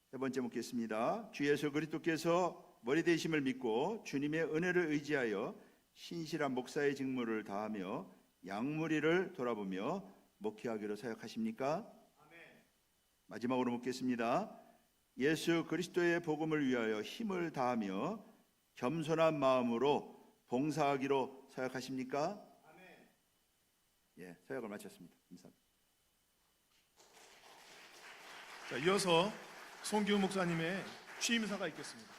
세 번째 묻겠습니다. 주 예수 그리스도께서 머리 되심을 믿고 주님의 은혜를 의지하여 신실한 목사의 직무를 다하며 양무리를 돌아보며 목회하기로 서약하십니까? 마지막으로 묻겠습니다. 예수 그리스도의 복음을 위하여 힘을 다하며 겸손한 마음으로 봉사하기로 서약하십니까? 예, 서약을 마쳤습니다. 감사합니다. 자, 이어서 송기웅 목사님의 취임사가 있겠습니다.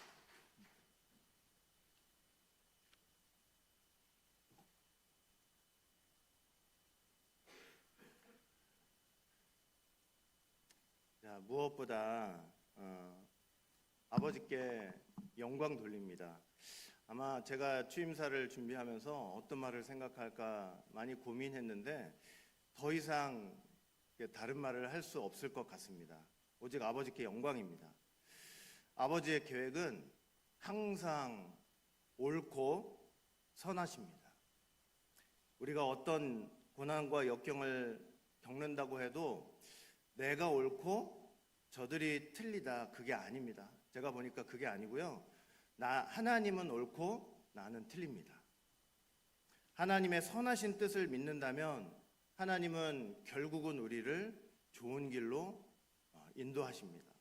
자, 무엇보다 아버지께 영광 돌립니다. 아마 제가 취임사를 준비하면서 어떤 말을 생각할까 많이 고민했는데 더 이상 다른 말을 할 수 없을 것 같습니다. 오직 아버지께 영광입니다. 아버지의 계획은 항상 옳고 선하십니다. 우리가 어떤 고난과 역경을 겪는다고 해도 내가 옳고 저들이 틀리다, 그게 아닙니다. 제가 보니까 그게 아니고요. 하나님은 옳고 나는 틀립니다. 하나님의 선하신 뜻을 믿는다면 하나님은 결국은 우리를 좋은 길로 인도하십니다.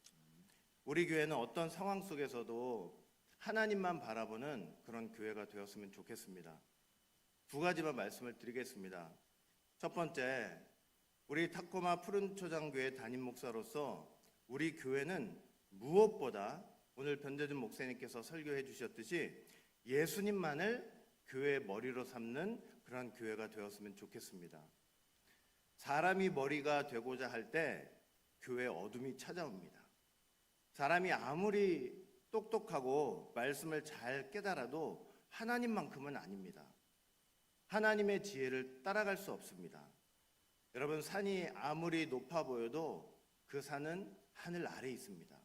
우리 교회는 어떤 상황 속에서도 하나님만 바라보는 그런 교회가 되었으면 좋겠습니다. 두 가지만 말씀을 드리겠습니다. 첫 번째, 우리 타코마 푸른초장교회 담임 목사로서 우리 교회는 무엇보다 오늘 변재준 목사님께서 설교해 주셨듯이 예수님만을 교회의 머리로 삼는 그런 교회가 되었으면 좋겠습니다. 사람이 머리가 되고자 할 때 교회에 어둠이 찾아옵니다. 사람이 아무리 똑똑하고 말씀을 잘 깨달아도 하나님만큼은 아닙니다. 하나님의 지혜를 따라갈 수 없습니다. 여러분, 산이 아무리 높아 보여도 그 산은 하늘 아래에 있습니다.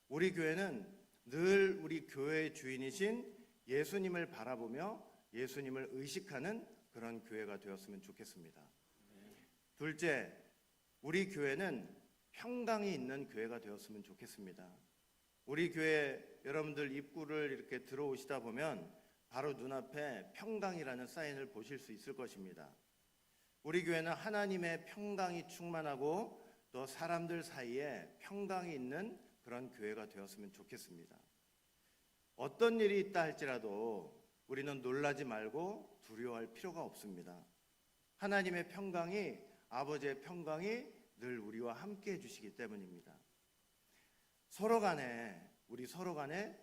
우리 교회는 늘 우리 교회의 주인이신 예수님을 바라보며 예수님을 의식하는 그런 교회가 되었으면 좋겠습니다. 둘째, 우리 교회는 평강이 있는 교회가 되었으면 좋겠습니다. 우리 교회 여러분들 입구를 이렇게 들어오시다 보면 바로 눈앞에 평강이라는 사인을 보실 수 있을 것입니다. 우리 교회는 하나님의 평강이 충만하고 또 사람들 사이에 평강이 있는 그런 교회가 되었으면 좋겠습니다. 어떤 일이 있다 할지라도 우리는 놀라지 말고 두려워할 필요가 없습니다. 하나님의 평강이, 아버지의 평강이 늘 우리와 함께 해주시기 때문입니다. 우리 서로 간에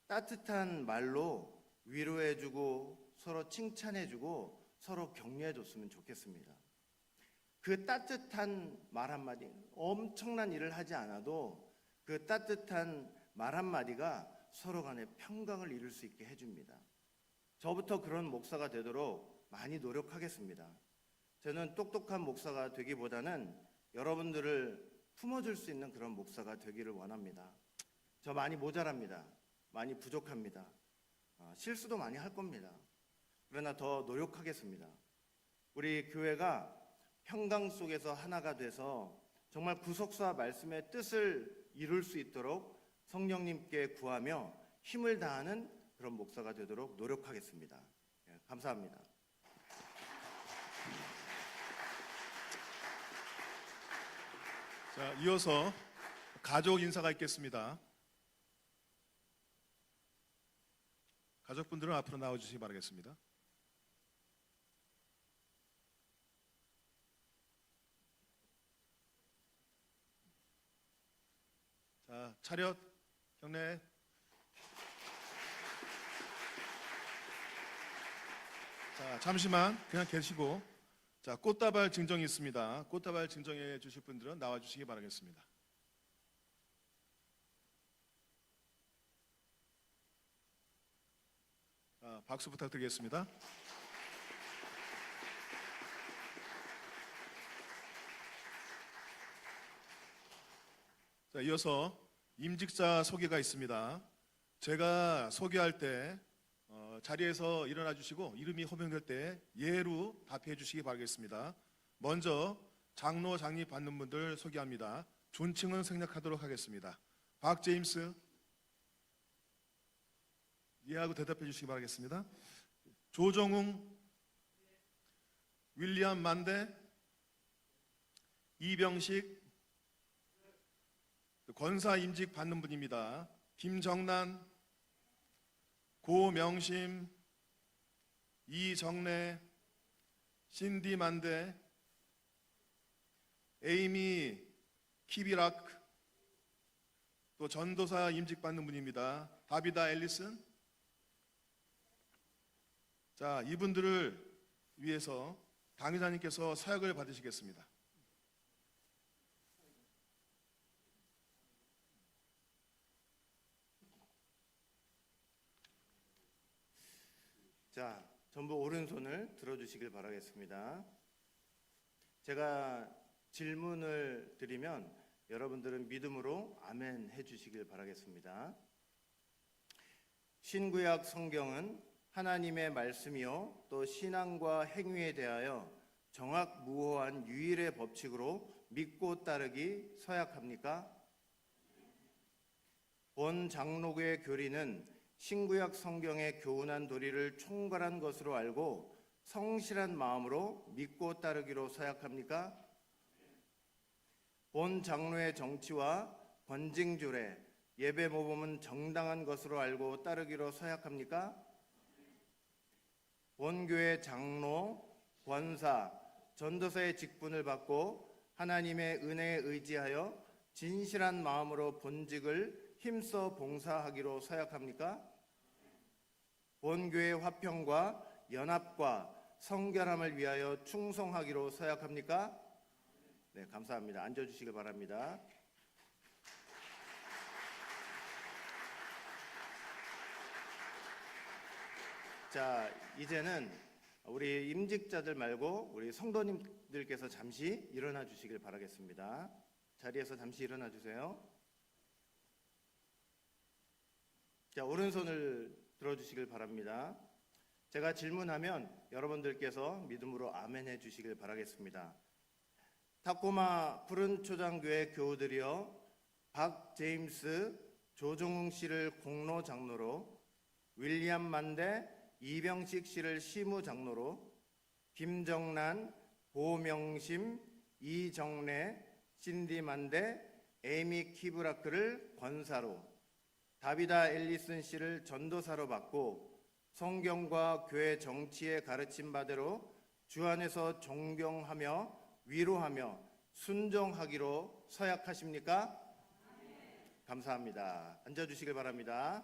따뜻한 말로 위로해주고 서로 칭찬해주고 서로 격려해줬으면 좋겠습니다. 그 따뜻한 말 한마디, 엄청난 일을 하지 않아도 그 따뜻한 말 한마디가 서로 간에 평강을 이룰 수 있게 해줍니다. 저부터 그런 목사가 되도록 많이 노력하겠습니다. 저는 똑똑한 목사가 되기보다는 여러분들을 품어줄 수 있는 그런 목사가 되기를 원합니다. 저 많이 모자랍니다. 많이 부족합니다. 실수도 많이 할 겁니다. 그러나 더 노력하겠습니다. 우리 교회가 평강 속에서 하나가 돼서 정말 구속사 말씀의 뜻을 이룰 수 있도록 성령님께 구하며 힘을 다하는 그런 목사가 되도록 노력하겠습니다. 감사합니다. 자, 이어서 가족 인사가 있겠습니다. 가족분들은 앞으로 나와주시기 바라겠습니다. 자, 차렷 경례. 자, 잠시만 그냥 계시고, 자, 꽃다발 증정이 있습니다. 꽃다발 증정해 주실 분들은 나와 주시기 바라겠습니다. 자, 박수 부탁드리겠습니다. 자, 이어서 임직자 소개가 있습니다. 제가 소개할 때 자리에서 일어나 주시고 이름이 호명될 때 예로 답해 주시기 바라겠습니다. 먼저 장로 장립 받는 분들 소개합니다. 존칭은 생략하도록 하겠습니다. 박제임스 예하고 대답해 주시기 바라겠습니다. 조정웅, 윌리엄 만대, 이병식, 권사 임직 받는 분입니다. 김정란, 고명심, 이정래, 신디 만대, 에이미 키비락, 또 전도사 임직 받는 분입니다. 다비다 앨리슨. 자, 이분들을 위해서 당회장님께서 서약을 받으시겠습니다. 자, 전부 오른손을 들어주시길 바라겠습니다. 제가 질문을 드리면 여러분들은 믿음으로 아멘 해주시길 바라겠습니다. 신구약 성경은 하나님의 말씀이요 또 신앙과 행위에 대하여 정확무호한 유일의 법칙으로 믿고 따르기 서약합니까? 본 장로교의 교리는 신구약 성경의 교훈한 도리를 총괄한 것으로 알고 성실한 마음으로 믿고 따르기로 서약합니까? 본 장로의 정치와 권징조례, 예배 모범은 정당한 것으로 알고 따르기로 서약합니까? 본 교회 장로, 권사, 전도사의 직분을 받고 하나님의 은혜에 의지하여 진실한 마음으로 본직을 힘써 봉사하기로 서약합니까? 본 교회 화평과 연합과 성결함을 위하여 충성하기로 서약합니까? 네, 감사합니다. 앉아주시길 바랍니다. 자, 이제는 우리 임직자들 말고 우리 성도님들께서 잠시 일어나 주시길 바라겠습니다. 자리에서 잠시 일어나 주세요. 자, 오른손을 들어주시길 바랍니다. 제가 질문하면 여러분들께서 믿음으로 아멘 해주시길 바라겠습니다. 타코마 푸른초장교회 교우들이여, 박제임스 조종웅 씨를 공로 장로로, 윌리엄 만대 이병식 씨를 시무 장로로, 김정란, 고명심, 이정래, 신디 만대, 에이미 키브라크를 권사로, 다비다 앨리슨 씨를 전도사로 받고 성경과 교회 정치의 가르침 바대로 주 안에서 존경하며 위로하며 순종하기로 서약하십니까? 감사합니다. 앉아주시길 바랍니다.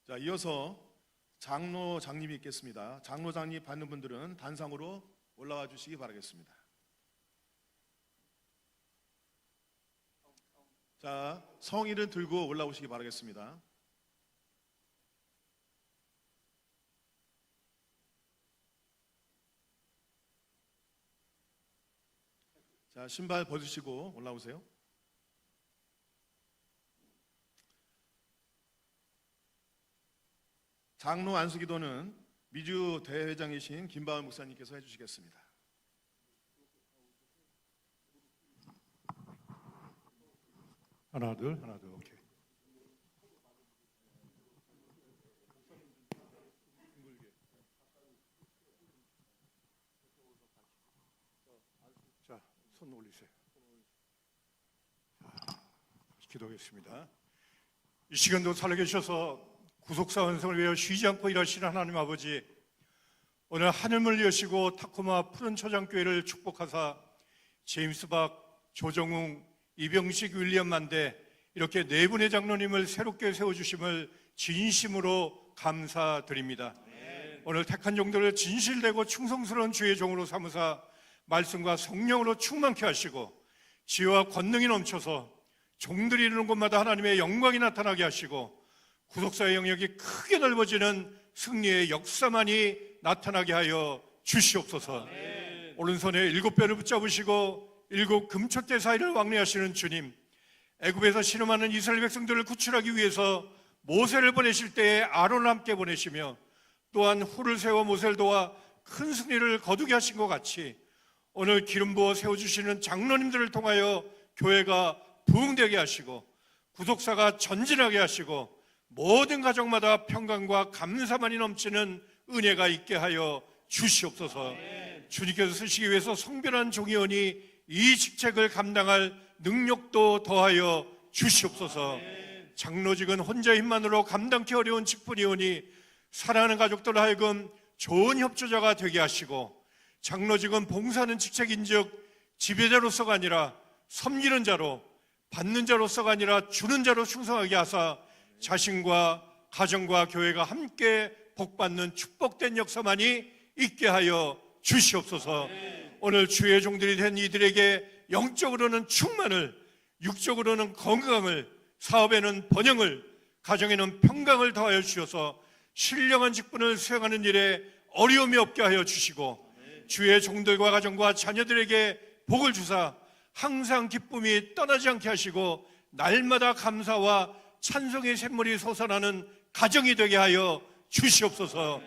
자, 이어서 장로장님이 있겠습니다. 장로장님 받는 분들은 단상으로 올라와 주시기 바라겠습니다. 자, 성의를 들고 올라오시기 바라겠습니다. 자, 신발 벗으시고 올라오세요. 장로 안수기도는 미주 대회장이신 김바울 목사님께서 해주시겠습니다. 하나 둘 오케이. 자, 손 올리세요. 자, 기도하겠습니다. 이 시간도 살아계셔서 구속사 완성을 위하여 쉬지 않고 일하시는 하나님 아버지, 오늘 하늘을 여시고 타코마 푸른초장교회를 축복하사 제임스 박, 조정웅, 이병식, 윌리엄 만대 이렇게 네 분의 장로님을 새롭게 세워주심을 진심으로 감사드립니다. 오늘 택한 종들을 진실되고 충성스러운 주의 종으로 삼으사 말씀과 성령으로 충만케 하시고 지혜와 권능이 넘쳐서 종들이 이르는 곳마다 하나님의 영광이 나타나게 하시고 구속사의 영역이 크게 넓어지는 승리의 역사만이 나타나게 하여 주시옵소서. 오른손에 7뼈를 붙잡으시고 7 금촛대 사이를 왕래하시는 주님, 애굽에서 신음하는 이스라엘 백성들을 구출하기 위해서 모세를 보내실 때에 아론을 함께 보내시며 또한 후를 세워 모세를 도와 큰 승리를 거두게 하신 것 같이 오늘 기름 부어 세워주시는 장로님들을 통하여 교회가 부흥되게 하시고 구속사가 전진하게 하시고 모든 가정마다 평강과 감사만이 넘치는 은혜가 있게 하여 주시옵소서. 주님께서 쓰시기 위해서 성별한 종이오니 이 직책을 감당할 능력도 더하여 주시옵소서. 장로직은 혼자 힘만으로 감당기 어려운 직분이오니 사랑하는 가족들 하여금 좋은 협조자가 되게 하시고 장로직은 봉사하는 직책인즉 지배자로서가 아니라 섬기는 자로, 받는 자로서가 아니라 주는 자로 충성하게 하사 자신과 가정과 교회가 함께 복받는 축복된 역사만이 있게 하여 주시옵소서. 오늘 주의 종들이 된 이들에게 영적으로는 충만을, 육적으로는 건강을, 사업에는 번영을, 가정에는 평강을 더하여 주셔서 신령한 직분을 수행하는 일에 어려움이 없게 하여 주시고 주의 종들과 가정과 자녀들에게 복을 주사 항상 기쁨이 떠나지 않게 하시고 날마다 감사와 찬송의 샘물이 솟아나는 가정이 되게 하여 주시옵소서.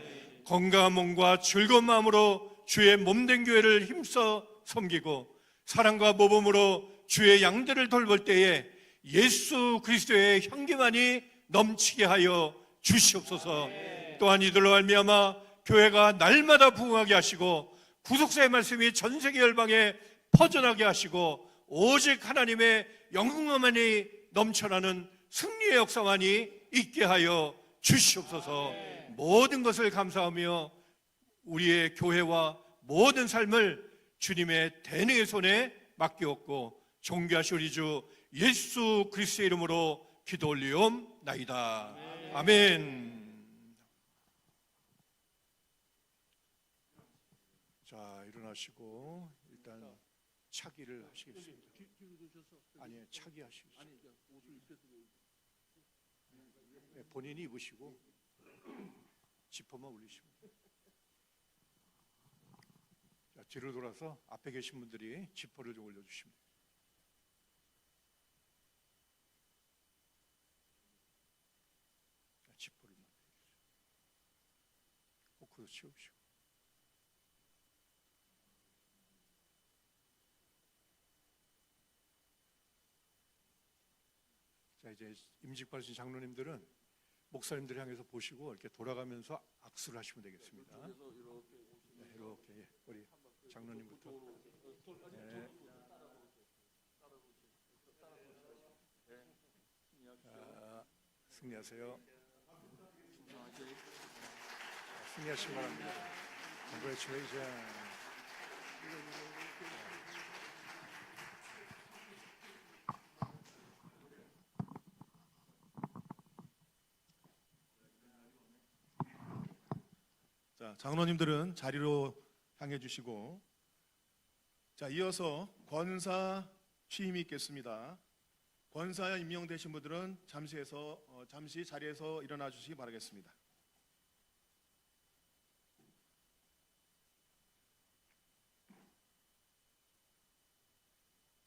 건강한 몸과 즐거운 마음으로 주의 몸된 교회를 힘써 섬기고 사랑과 모범으로 주의 양들을 돌볼 때에 예수 그리스도의 향기만이 넘치게 하여 주시옵소서. 또한 이들로 말미암아 교회가 날마다 부흥하게 하시고 구속사의 말씀이 전 세계 열방에 퍼져나게 하시고 오직 하나님의 영광만이 넘쳐나는 승리의 역사만이 있게 하여 주시옵소서. 모든 것을 감사하며 우리의 교회와 모든 삶을 주님의 대능의 손에 맡기옵고 존귀하시 우리 주 예수 그리스도의 이름으로 기도 올리옵나이다. 아멘. 자, 일어나시고 일단 차기를 하시겠습니다. 아니, 차기 하시겠습니다. 네, 본인이 입으시고 지퍼만 올리시고. 자, 뒤로 돌아서 앞에 계신 분들이 지퍼를 좀 올려주십니다. 자, 지퍼를 좀 호크도 치우시고. 자, 이제 임직 받으신 장로님들은 목사님들 향해서 보시고 이렇게 돌아가면서 악수를 하시면 되겠습니다. 네, 이렇게 예, 우리 장로님부터. 네. 자, 승리하세요. 승리하시기 바랍니다. Congratulations. 자, 장로님들은 자리로 향해 주시고, 자, 이어서 권사 취임이 있겠습니다. 권사에 임명되신 분들은 잠시 자리에서 일어나 주시기 바라겠습니다.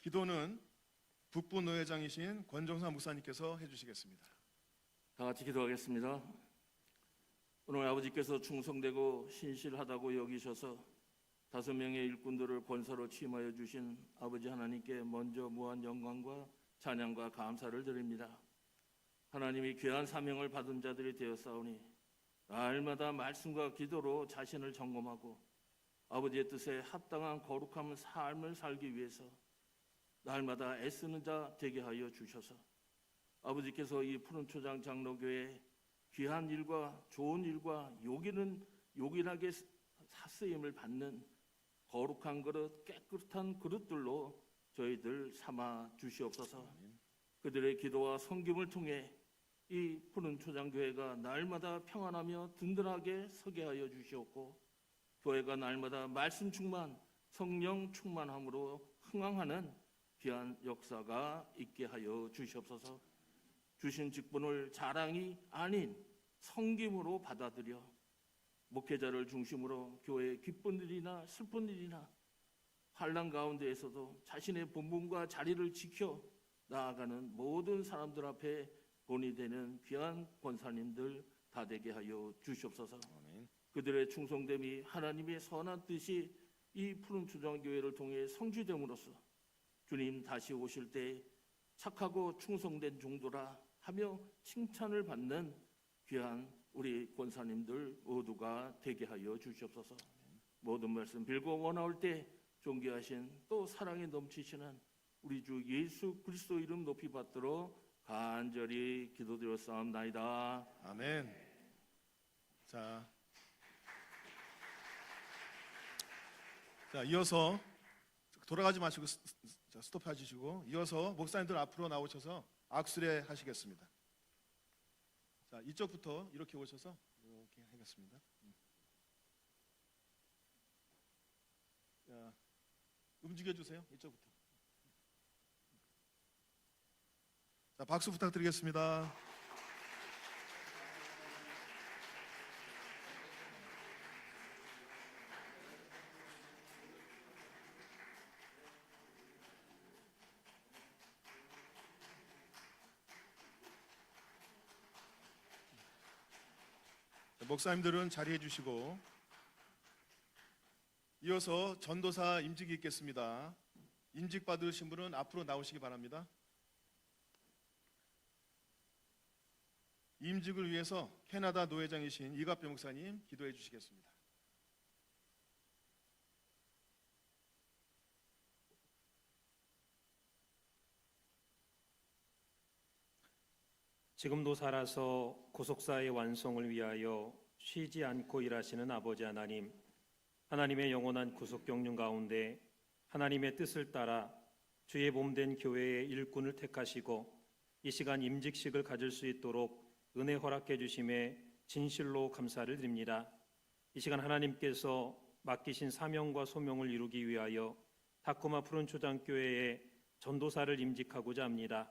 기도는 북부노회장이신 권정사 목사님께서 해주시겠습니다. 다 같이 기도하겠습니다. 오늘 아버지께서 충성되고 신실하다고 여기셔서 5명의 일꾼들을 권사로 취임하여 주신 아버지 하나님께 먼저 무한 영광과 찬양과 감사를 드립니다. 하나님이 귀한 사명을 받은 자들이 되었사오니 날마다 말씀과 기도로 자신을 점검하고 아버지의 뜻에 합당한 거룩한 삶을 살기 위해서 날마다 애쓰는 자 되게 하여 주셔서 아버지께서 이 푸른초장 장로교회 귀한 일과 좋은 일과 요긴하게 사쓰임을 받는 거룩한 그릇, 깨끗한 그릇들로 저희들 삼아 주시옵소서. 그들의 기도와 섬김을 통해 이 푸른초장교회가 날마다 평안하며 든든하게 서게 하여 주시옵고 교회가 날마다 말씀 충만, 성령 충만함으로 흥황하는 귀한 역사가 있게 하여 주시옵소서. 주신 직분을 자랑이 아닌 섬김으로 받아들여 목회자를 중심으로 교회의 기쁜 일이나 슬픈 일이나 환난 가운데에서도 자신의 본분과 자리를 지켜 나아가는 모든 사람들 앞에 본이 되는 귀한 권사님들 다 되게 하여 주시옵소서. 그들의 충성됨이 하나님의 선한 뜻이 이 푸른초장교회를 통해 성취됨으로써 주님 다시 오실 때 착하고 충성된 종도라 하며 칭찬을 받는 귀한 우리 권사님들 모두가 되게 하여 주시옵소서. 모든 말씀 빌고 원하올 때 존귀하신 또 사랑에 넘치시는 우리 주 예수 그리스도 이름 높이 받들어 간절히 기도드렸사옵나이다. 아멘. 자, 이어서 돌아가지 마시고 스톱해 주시고 이어서 목사님들 앞으로 나오셔서 악수례 하시겠습니다. 자, 이쪽부터 이렇게 오셔서 이렇게 하겠습니다. 자, 움직여 주세요. 이쪽부터. 자, 박수 부탁드리겠습니다. 목사님들은 자리해 주시고 이어서 전도사 임직이 있겠습니다. 임직 받으신 분은 앞으로 나오시기 바랍니다. 임직을 위해서 캐나다 노회장이신 이갑배 목사님 기도해 주시겠습니다. 지금도 살아서 구속사의 완성을 위하여 쉬지 않고 일하시는 아버지 하나님, 하나님의 영원한 구속 경륜 가운데 하나님의 뜻을 따라 주의 몸된 교회의 일꾼을 택하시고 이 시간 임직식을 가질 수 있도록 은혜 허락해 주심에 진실로 감사를 드립니다. 이 시간 하나님께서 맡기신 사명과 소명을 이루기 위하여 타코마 푸른초장교회에 전도사를 임직하고자 합니다.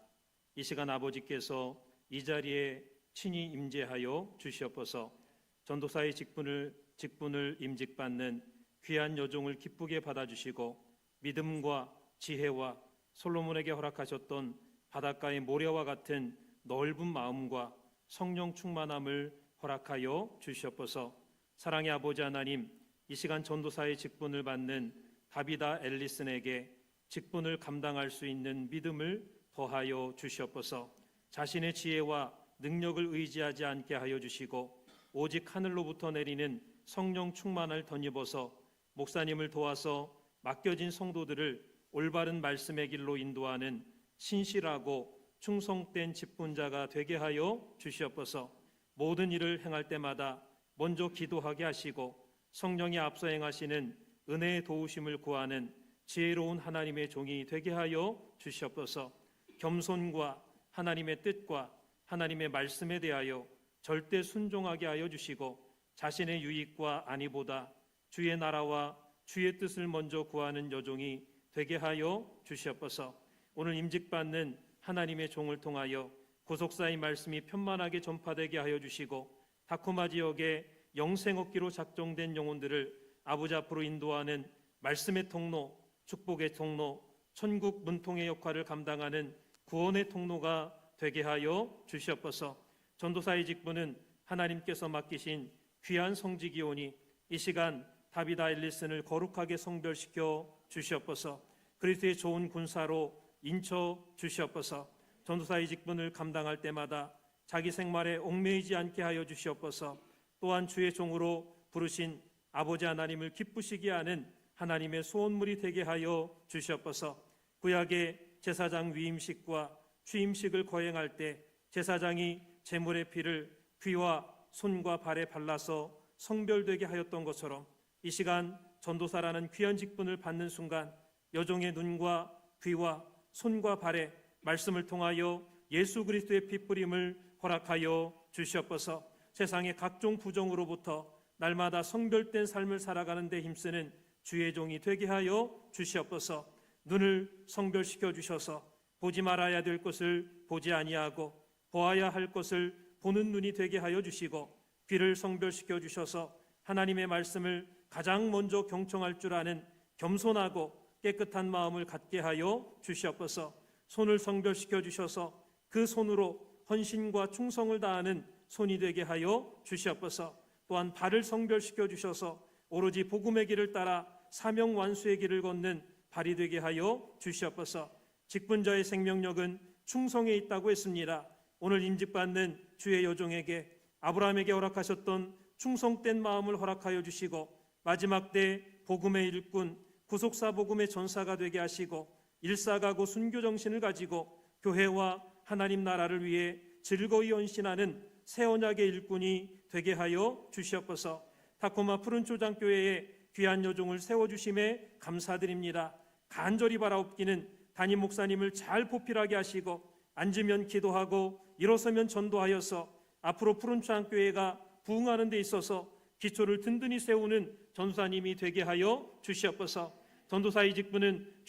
이 시간 아버지께서 이 자리에 친히 임재하여 주시옵소서. 전도사의 직분을 임직받는 귀한 여종을 기쁘게 받아주시고 믿음과 지혜와 솔로몬에게 허락하셨던 바닷가의 모래와 같은 넓은 마음과 성령 충만함을 허락하여 주시옵소서. 사랑의 아버지 하나님, 이 시간 전도사의 직분을 받는 다비다 앨리슨에게 직분을 감당할 수 있는 믿음을 더하여 주시옵소서. 자신의 지혜와 능력을 의지하지 않게 하여 주시고 오직 하늘로부터 내리는 성령 충만을 덧입어서 목사님을 도와서 맡겨진 성도들을 올바른 말씀의 길로 인도하는 신실하고 충성된 직분자가 되게 하여 주시옵소서. 모든 일을 행할 때마다 먼저 기도하게 하시고 성령이 앞서 행하시는 은혜의 도우심을 구하는 지혜로운 하나님의 종이 되게 하여 주시옵소서. 겸손과 하나님의 뜻과 하나님의 말씀에 대하여 절대 순종하게 하여 주시고 자신의 유익과 안위보다 주의 나라와 주의 뜻을 먼저 구하는 여종이 되게 하여 주시옵소서. 오늘 임직받는 하나님의 종을 통하여 구속사의 말씀이 편만하게 전파되게 하여 주시고 타코마 지역에 영생 얻기로 작정된 영혼들을 아버지 앞으로 인도하는 말씀의 통로, 축복의 통로, 천국 문통의 역할을 감당하는 구원의 통로가 되게 하여 주시옵소서. 전도사의 직분은 하나님께서 맡기신 귀한 성직이오니 이 시간 다비다 앨리슨을 거룩하게 성별시켜 주시옵소서. 그리스도의 좋은 군사로 인쳐 주시옵소서. 전도사의 직분을 감당할 때마다 자기 생활에 얽매이지 않게 하여 주시옵소서. 또한 주의 종으로 부르신 아버지 하나님을 기쁘시게 하는 하나님의 소원물이 되게 하여 주시옵소서. 구약의 제사장 위임식과 취임식을 거행할 때 제사장이 제물의 피를 귀와 손과 발에 발라서 성별되게 하였던 것처럼 이 시간 전도사라는 귀한 직분을 받는 순간 여종의 눈과 귀와 손과 발에 말씀을 통하여 예수 그리스도의 핏뿌림을 허락하여 주시옵소서. 세상의 각종 부정으로부터 날마다 성별된 삶을 살아가는 데 힘쓰는 주의 종이 되게 하여 주시옵소서. 눈을 성별시켜 주셔서 보지 말아야 될 것을 보지 아니하고 보아야 할 것을 보는 눈이 되게 하여 주시고 귀를 성별시켜 주셔서 하나님의 말씀을 가장 먼저 경청할 줄 아는 겸손하고 깨끗한 마음을 갖게 하여 주시옵소서. 손을 성별시켜 주셔서 그 손으로 헌신과 충성을 다하는 손이 되게 하여 주시옵소서. 또한 발을 성별시켜 주셔서 오로지 복음의 길을 따라 사명 완수의 길을 걷는 발이 되게 하여 주시옵소서. 직분자의 생명력은 충성에 있다고 했습니다. 오늘 임직받는 주의 여종에게 아브라함에게 허락하셨던 충성된 마음을 허락하여 주시고 마지막 때 복음의 일꾼, 구속사 복음의 전사가 되게 하시고 일사가고 순교 정신을 가지고 교회와 하나님 나라를 위해 즐거이 헌신하는 새 언약의 일꾼이 되게 하여 주시옵소서. 타코마 푸른초장교회에 귀한 여종을 세워주심에 감사드립니다. 간절히 바라옵기는 담임 목사님을 잘 보필하게 하시고 앉으면 기도하고 일어서면 전도하여서 앞으로 푸른초장교회가 부흥하는 데 있어서 기초를 든든히 세우는 전도사님이 되게 하여 주시옵소서. 전도사의 직분은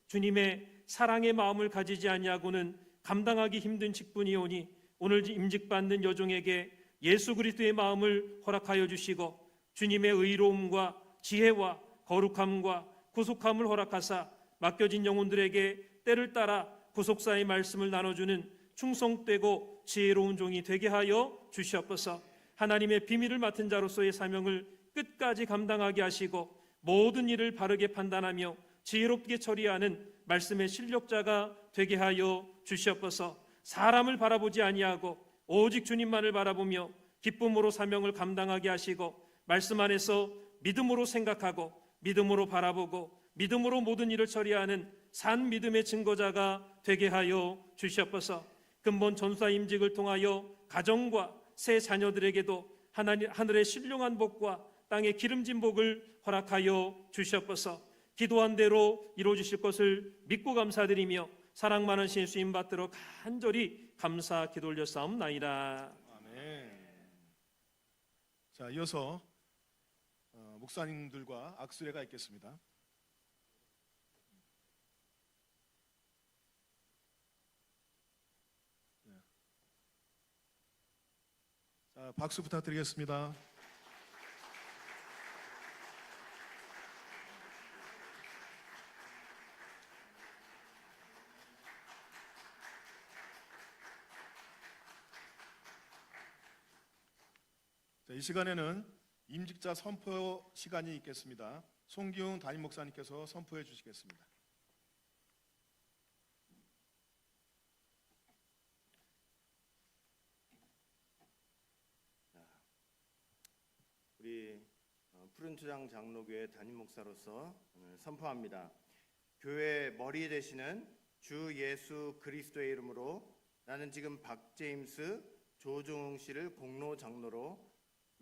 주님의 사랑의 마음을 가지지 아니하고는 감당하기 힘든 직분이오니 오늘 임직받는 여종에게 예수 그리스도의 마음을 허락하여 주시고 주님의 의로움과 지혜와 거룩함과 구속함을 허락하사 맡겨진 영혼들에게 때를 따라 구속사의 말씀을 나눠주는 충성되고 지혜로운 종이 되게 하여 주시옵소서. 하나님의 비밀을 맡은 자로서의 사명을 끝까지 감당하게 하시고 모든 일을 바르게 판단하며 지혜롭게 처리하는 말씀의 실력자가 되게 하여 주시옵소서. 사람을 바라보지 아니하고 오직 주님만을 바라보며 기쁨으로 사명을 감당하게 하시고 말씀 안에서 믿음으로 생각하고 믿음으로 바라보고 믿음으로 모든 일을 처리하는 산 믿음의 증거자가 되게 하여 주시옵소서. 근본 전사 임직을 통하여 가정과 새 자녀들에게도 하늘의 신령한 복과 땅의 기름진 복을 허락하여 주시옵소서. 기도한 대로 이루어 주실 것을 믿고 감사드리며 사랑 많으신 주님 받들어 간절히 감사 기도 올려싸움나이다. 아멘. 자, 이어서 목사님들과 악수례가 있겠습니다. 네. 자, 박수 부탁드리겠습니다. 자, 이 시간에는 임직자 선포 시간이 있겠습니다. 송기웅 담임 목사님께서 선포해 주시겠습니다. 우리 푸른초장 장로교회 담임 목사로서 오늘 선포합니다. 교회 머리 되시는 주 예수 그리스도의 이름으로 나는 지금 박제임스 조종웅 씨를 공로 장로로,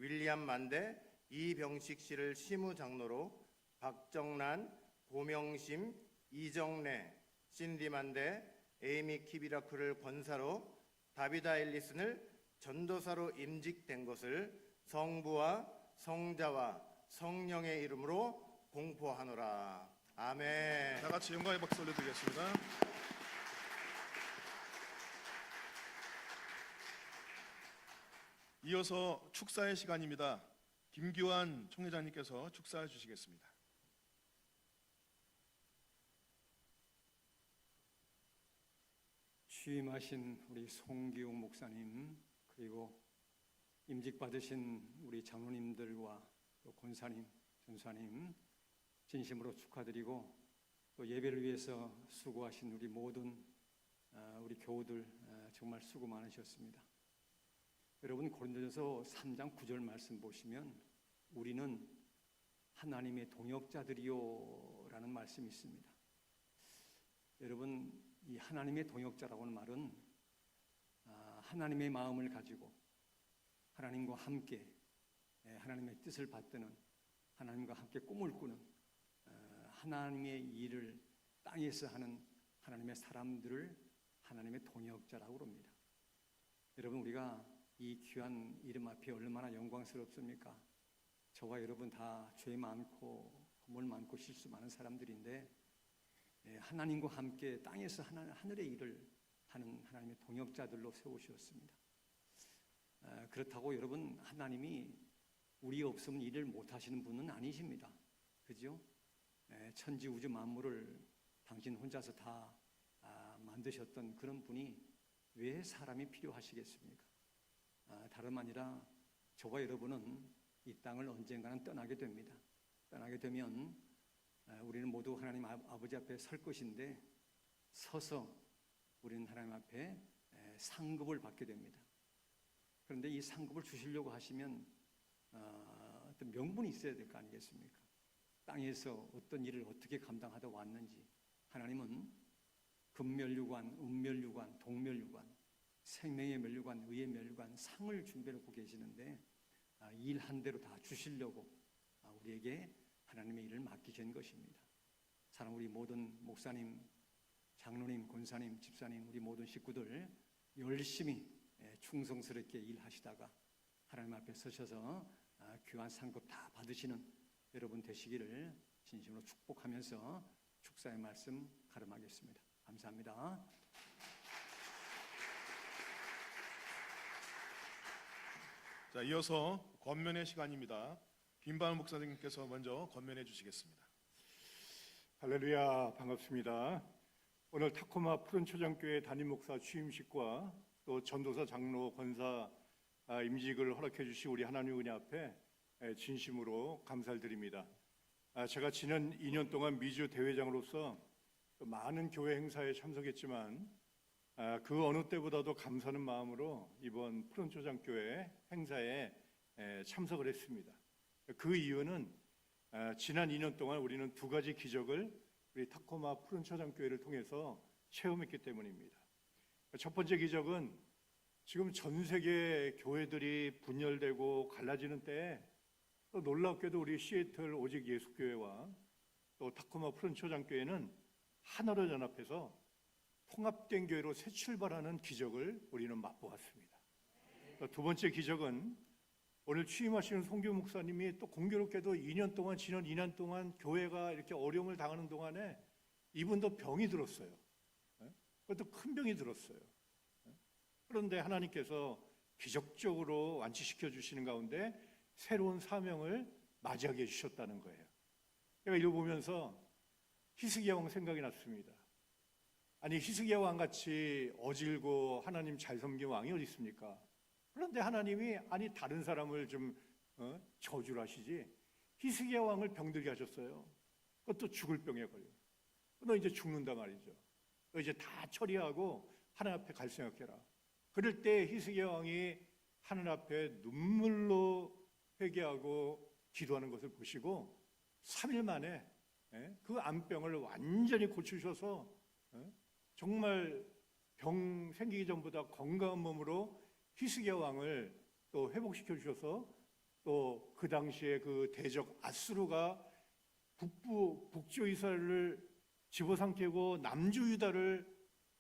윌리엄 만대 이병식 씨를 시무 장로로, 박정란, 고명심, 이정래, 신디 만대, 에이미 키비라크를 권사로, 다비다 엘리슨을 전도사로 임직된 것을 성부와 성자와 성령의 이름으로 공포하노라. 아멘. 다 같이 영광의 박수 올려드리겠습니다. 이어서 축사의 시간입니다. 김규환 총회장님께서 축사해 주시겠습니다. 취임하신 우리 송기웅 목사님, 그리고 임직 받으신 우리 장로님들과 또 권사님, 전사님 진심으로 축하드리고, 또 예배를 위해서 수고하신 우리 모든 우리 교우들 정말 수고 많으셨습니다. 여러분, 고린도전서 3장 9절 말씀 보시면 우리는 하나님의 동역자들이요 라는 말씀이 있습니다. 여러분, 이 하나님의 동역자라고 하는 말은 하나님의 마음을 가지고 하나님과 함께 하나님의 뜻을 받드는, 하나님과 함께 꿈을 꾸는 하나님의 일을 땅에서 하는 하나님의 사람들을 하나님의 동역자라고 합니다. 여러분, 우리가 이 귀한 이름 앞에 얼마나 영광스럽습니까? 저와 여러분 다 죄 많고 허물 많고 실수 많은 사람들인데 하나님과 함께 땅에서 하늘의 일을 하는 하나님의 동역자들로 세우셨습니다. 그렇다고 여러분, 하나님이 우리 없으면 일을 못하시는 분은 아니십니다. 그죠? 천지 우주 만물을 당신 혼자서 다 만드셨던 그런 분이 왜 사람이 필요하시겠습니까? 다름 아니라 저와 여러분은 이 땅을 언젠가는 떠나게 됩니다. 떠나게 되면 우리는 모두 하나님 아버지 앞에 설 것인데, 서서 우리는 하나님 앞에 상급을 받게 됩니다. 그런데 이 상급을 주시려고 하시면 어떤 명분이 있어야 될 거 아니겠습니까? 땅에서 어떤 일을 어떻게 감당하다 왔는지. 하나님은 금멸류관, 은멸류관, 동멸류관, 생명의 멸류관, 의의 멸류관 상을 준비하고 계시는데 일 한 대로 다 주시려고 우리에게 하나님의 일을 맡기신 것입니다. 사랑, 우리 모든 목사님, 장로님, 권사님, 집사님, 우리 모든 식구들 열심히 충성스럽게 일하시다가 하나님 앞에 서셔서 귀한 상급 다 받으시는 여러분 되시기를 진심으로 축복하면서 축사의 말씀 가름하겠습니다. 감사합니다. 자, 이어서 권면의 시간입니다. 김바울 목사님께서 먼저 권면해 주시겠습니다. 할렐루야, 반갑습니다. 오늘 타코마 푸른초장교회 담임 목사 취임식과 또 전도사, 장로, 권사 임직을 허락해 주신 우리 하나님 은혜 앞에 진심으로 감사를 드립니다. 제가 지난 2년 동안 미주 대회장으로서 많은 교회 행사에 참석했지만 그 어느 때보다도 감사하는 마음으로 이번 푸른초장교회 행사에 참석을 했습니다. 그 이유는 지난 2년 동안 우리는 두 가지 기적을 우리 타코마 푸른초장교회를 통해서 체험했기 때문입니다. 첫 번째 기적은 지금 전 세계 교회들이 분열되고 갈라지는 때에 또 놀랍게도 우리 시애틀 오직 예수교회와 또 타코마 푸른초장교회는 하나로 연합해서 통합된 교회로 새 출발하는 기적을 우리는 맛보았습니다. 두 번째 기적은 오늘 취임하시는 송교 목사님이 또 공교롭게도 지난 2년 동안 교회가 이렇게 어려움을 당하는 동안에 이분도 병이 들었어요. 그것도 큰 병이 들었어요. 그런데 하나님께서 기적적으로 완치시켜 주시는 가운데 새로운 사명을 맞이하게 해주셨다는 거예요. 제가 이걸 보면서 히스기야 왕 생각이 났습니다. 아니 히스기야 왕같이 어질고 하나님 잘 섬긴 왕이 어디 있습니까? 그런데 하나님이 아니 다른 사람을 좀 저주를 하시지 히스기야 왕을 병들게 하셨어요. 그것도 죽을 병에 걸려. 너 이제 죽는다 말이죠. 너 이제 다 처리하고 하나님 앞에 갈 생각해라. 그럴 때 히스기야 왕이 하나님 앞에 눈물로 회개하고 기도하는 것을 보시고 3일 만에 그 암병을 완전히 고치셔서 정말 병 생기기 전보다 건강한 몸으로 히스기야 왕을 또 회복시켜 주셔서 또 그 당시에 그 대적 아수르가 북주 이스라엘을 집어삼키고 남주 유다를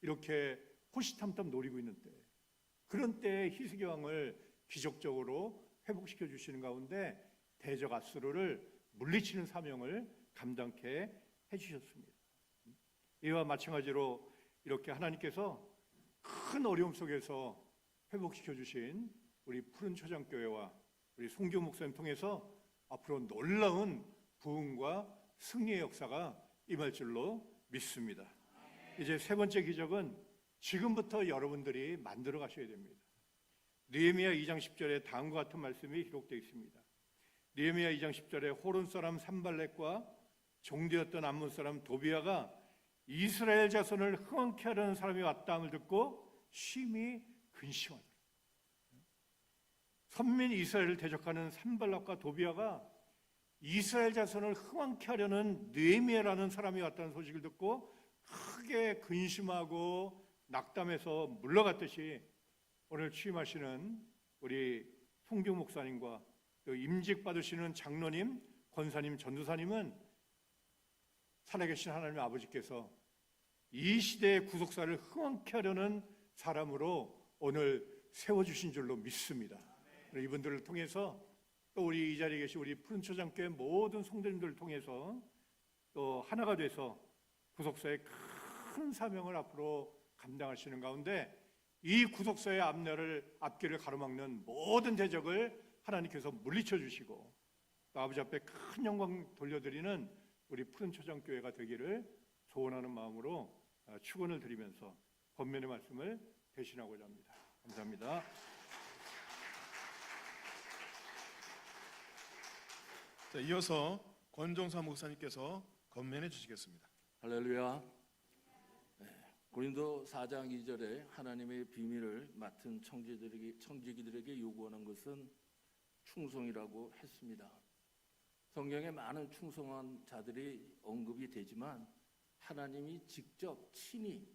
이렇게 호시탐탐 노리고 있는 때, 그런 때에 히스기야 왕을 기적적으로 회복시켜 주시는 가운데 대적 아수르를 물리치는 사명을 감당케 해주셨습니다. 이와 마찬가지로 이렇게 하나님께서 큰 어려움 속에서 회복시켜 주신 우리 푸른초장교회와 우리 송교 목사님 통해서 앞으로 놀라운 부흥과 승리의 역사가 임할 줄로 믿습니다. 이제 세 번째 기적은 지금부터 여러분들이 만들어 가셔야 됩니다. 느헤미야 2장 10절에 다음과 같은 말씀이 기록되어 있습니다. 느헤미야 2장 10절에 호론 사람 산발렛과 종되었던 암몬 사람 도비아가 이스라엘 자손을 흥왕케 하려는 사람이 왔다함을 듣고 심히 근심하더라. 선민 이스라엘을 대적하는 산발락과 도비아가 이스라엘 자손을 흥왕케 하려는 느헤미야라는 사람이 왔다는 소식을 듣고 크게 근심하고 낙담해서 물러갔듯이 오늘 취임하시는 우리 송교 목사님과 또 임직 받으시는 장로님, 권사님, 전도사님은 살아계신 하나님 아버지께서 이 시대의 구속사를 흥왕케 하려는 사람으로 오늘 세워주신 줄로 믿습니다. 이분들을 통해서 또 우리 이 자리에 계신 우리 푸른초장교회 모든 성도님들을 통해서 또 하나가 돼서 구속사의 큰 사명을 앞으로 감당하시는 가운데 이 구속사의 앞길을 가로막는 모든 대적을 하나님께서 물리쳐 주시고 또 아버지 앞에 큰 영광 돌려드리는 우리 푸른초장교회가 되기를 소원하는 마음으로 축원을 드리면서 권면의 말씀을 대신하고자 합니다. 감사합니다. 자, 이어서 권종사 목사님께서 권면해 주시겠습니다. 할렐루야. 고린도 4장 2절에 하나님의 비밀을 맡은 청지기들에게 요구하는 것은 충성이라고 했습니다. 성경에 많은 충성한 자들이 언급이 되지만 하나님이 직접 친히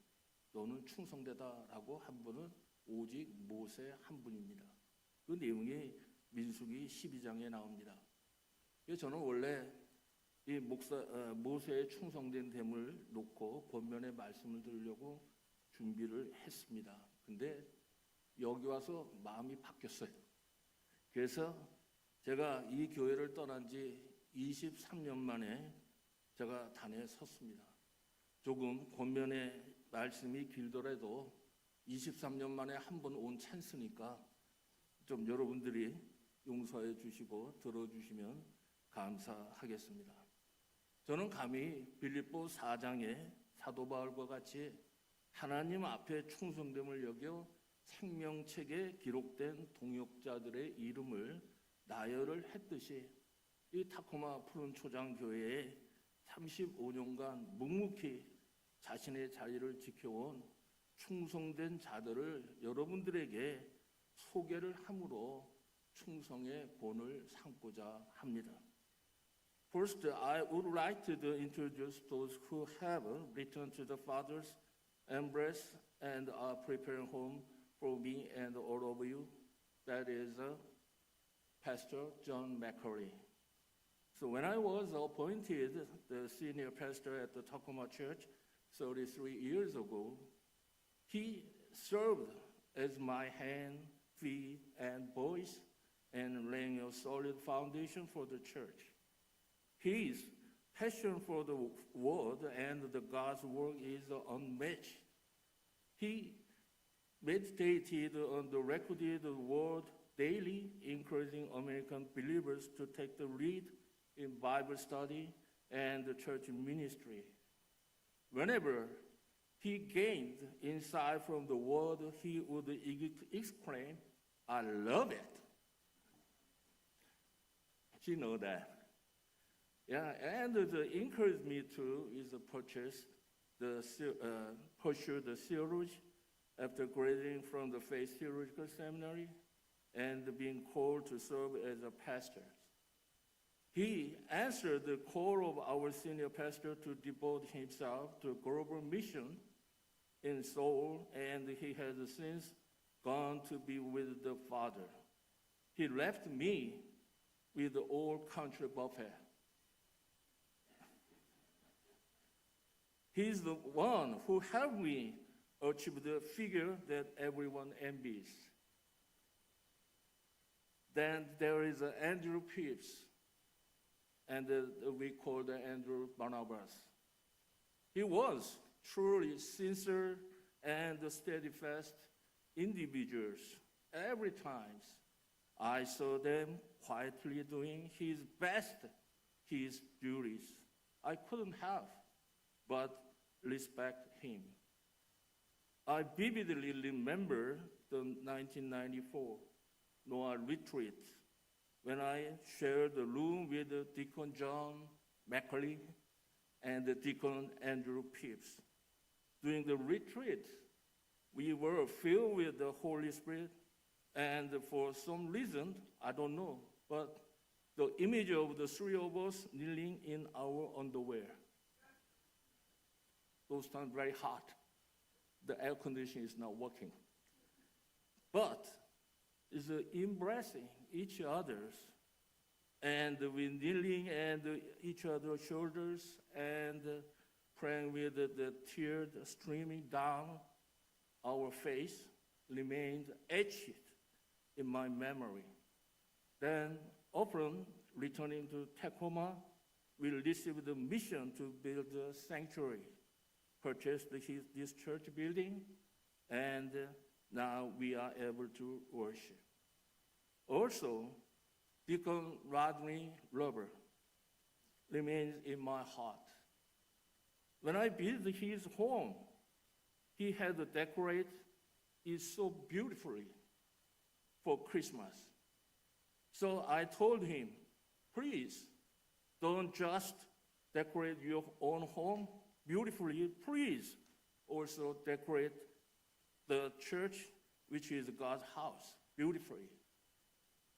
너는 충성되다라고 한 분은 오직 모세 한 분입니다. 그 내용이 민수기 12장에 나옵니다. 저는 원래 이 모세의 충성된 됨을 놓고 권면의 말씀을 드리려고 준비를 했습니다. 근데 여기 와서 마음이 바뀌었어요. 그래서 제가 이 교회를 떠난 지 23년 만에 제가 단에 섰습니다. 조금 권면의 말씀이 길더라도 23년 만에 한 번 온 찬스니까 좀 여러분들이 용서해 주시고 들어주시면 감사하겠습니다. 저는 감히 빌립보 4장에 사도 바울과 같이 하나님 앞에 충성됨을 여겨 생명책에 기록된 동역자들의 이름을 나열을 했듯이 이 타코마 푸른초장교회에 35년간 묵묵히 자신의 자리를 지켜온 충성된 자들을 여러분들에게 소개를 함으로 충성의 본을 삼고자 합니다. First, I would like to introduce those who have returned to the Father's embrace and are preparing home for me and all of you. That is Pastor John McCurry. So when I was appointed the senior pastor at the Tacoma Church 33 years ago, he served as my hand, feet, and voice, and laying a solid foundation for the church. His passion for the word and the God's work is unmatched. He meditated on the recorded word daily, encouraging American believers to take the lead in Bible study and the church ministry. Whenever he gained insight from the word, he would exclaim, "I love it." She know that. Yeah, and encouraged me to pursue the theology after graduating from the Faith Theological Seminary and being called to serve as a pastor. He answered the call of our senior pastor to devote himself to global mission in Seoul, and he has since gone to be with the Father. He left me with the all-country buffet. He's the one who helped me achieve the figure that everyone envies. Then there is Andrew Phipps, and we call the Andrew Barnabas. He was truly sincere and steadfast individuals. Every time I saw them quietly doing his best, his duties, I couldn't help but respect him. I vividly remember the 1994 Noah retreat when I shared the room with Deacon John McCurry and Deacon Andrew Phipps. During the retreat, we were filled with the Holy Spirit, and for some reason, I don't know, but the image of the three of us kneeling in our underwear. Those times very hot. The air conditioning is not working. But it's embracing each other's, and we kneeling and each other's shoulders and praying with the tears streaming down our face remained etched in my memory. Then, often returning to Tacoma, we received the mission to build a sanctuary, purchased this church building, and now we are able to worship. Also, Deacon Rodney Lover remains in my heart. When I visit his home, he had decorated it so beautifully for Christmas. So I told him, please, don't just decorate your own home beautifully, please also decorate the church, which is God's house, beautifully.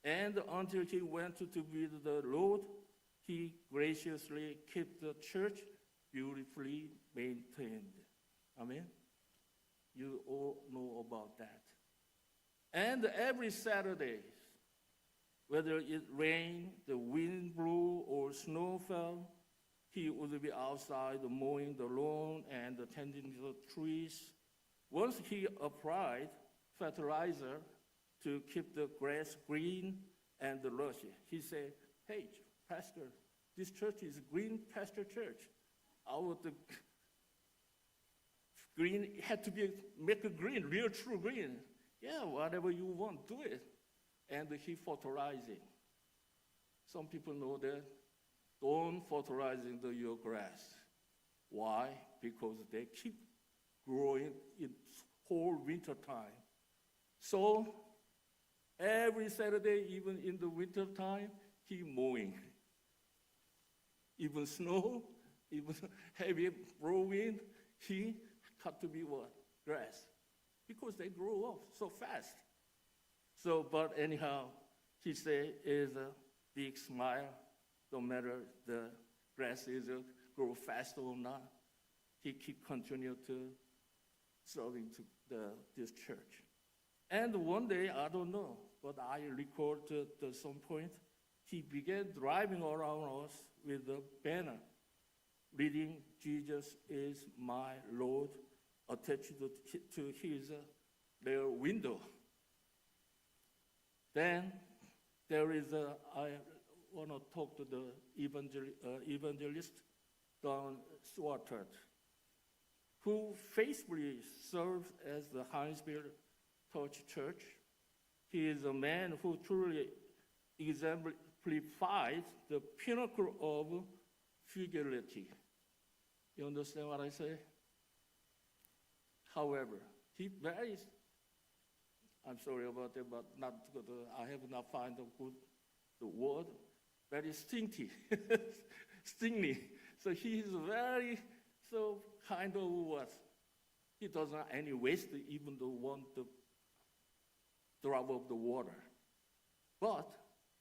And until he went to be the Lord, he graciously kept the church beautifully maintained. Amen? You all know about that. And every Saturday, whether it rained, the wind blew, or snow fell, he would be outside mowing the lawn and tending the trees. Once he applied fertilizer to keep the grass green and luscious, he said, "Hey, Pastor, this church is green pasture church. The green had to be make it green, real true green. Yeah, whatever you want, do it." And he fertilizing. Some people know that. Don't fertilizing your grass. Why? Because they keep growing in whole winter time. So every Saturday, even in the winter time, he mowing. Even snow, even heavy blowing, he got to be what? grass because they grow up so fast. So, but anyhow, he said is a big smile, no matter the grass is grow fast or not. He keep continue to serving to this church. And one day, I don't know, but I record at some point, he began driving around us with a banner reading, "Jesus is my Lord," attached to his rear window. Then there is I want to talk to the evangelist, Don Swartert, who faithfully serves as the Hinesville Touch Church. He is a man who truly exemplifies the pinnacle of fidelity. You understand what I say? However, he varies. I'm sorry about that, but I have not found the word. Very stingy, stingy. So he is very kind of what? He doesn't any waste even the one the drop of the water. But,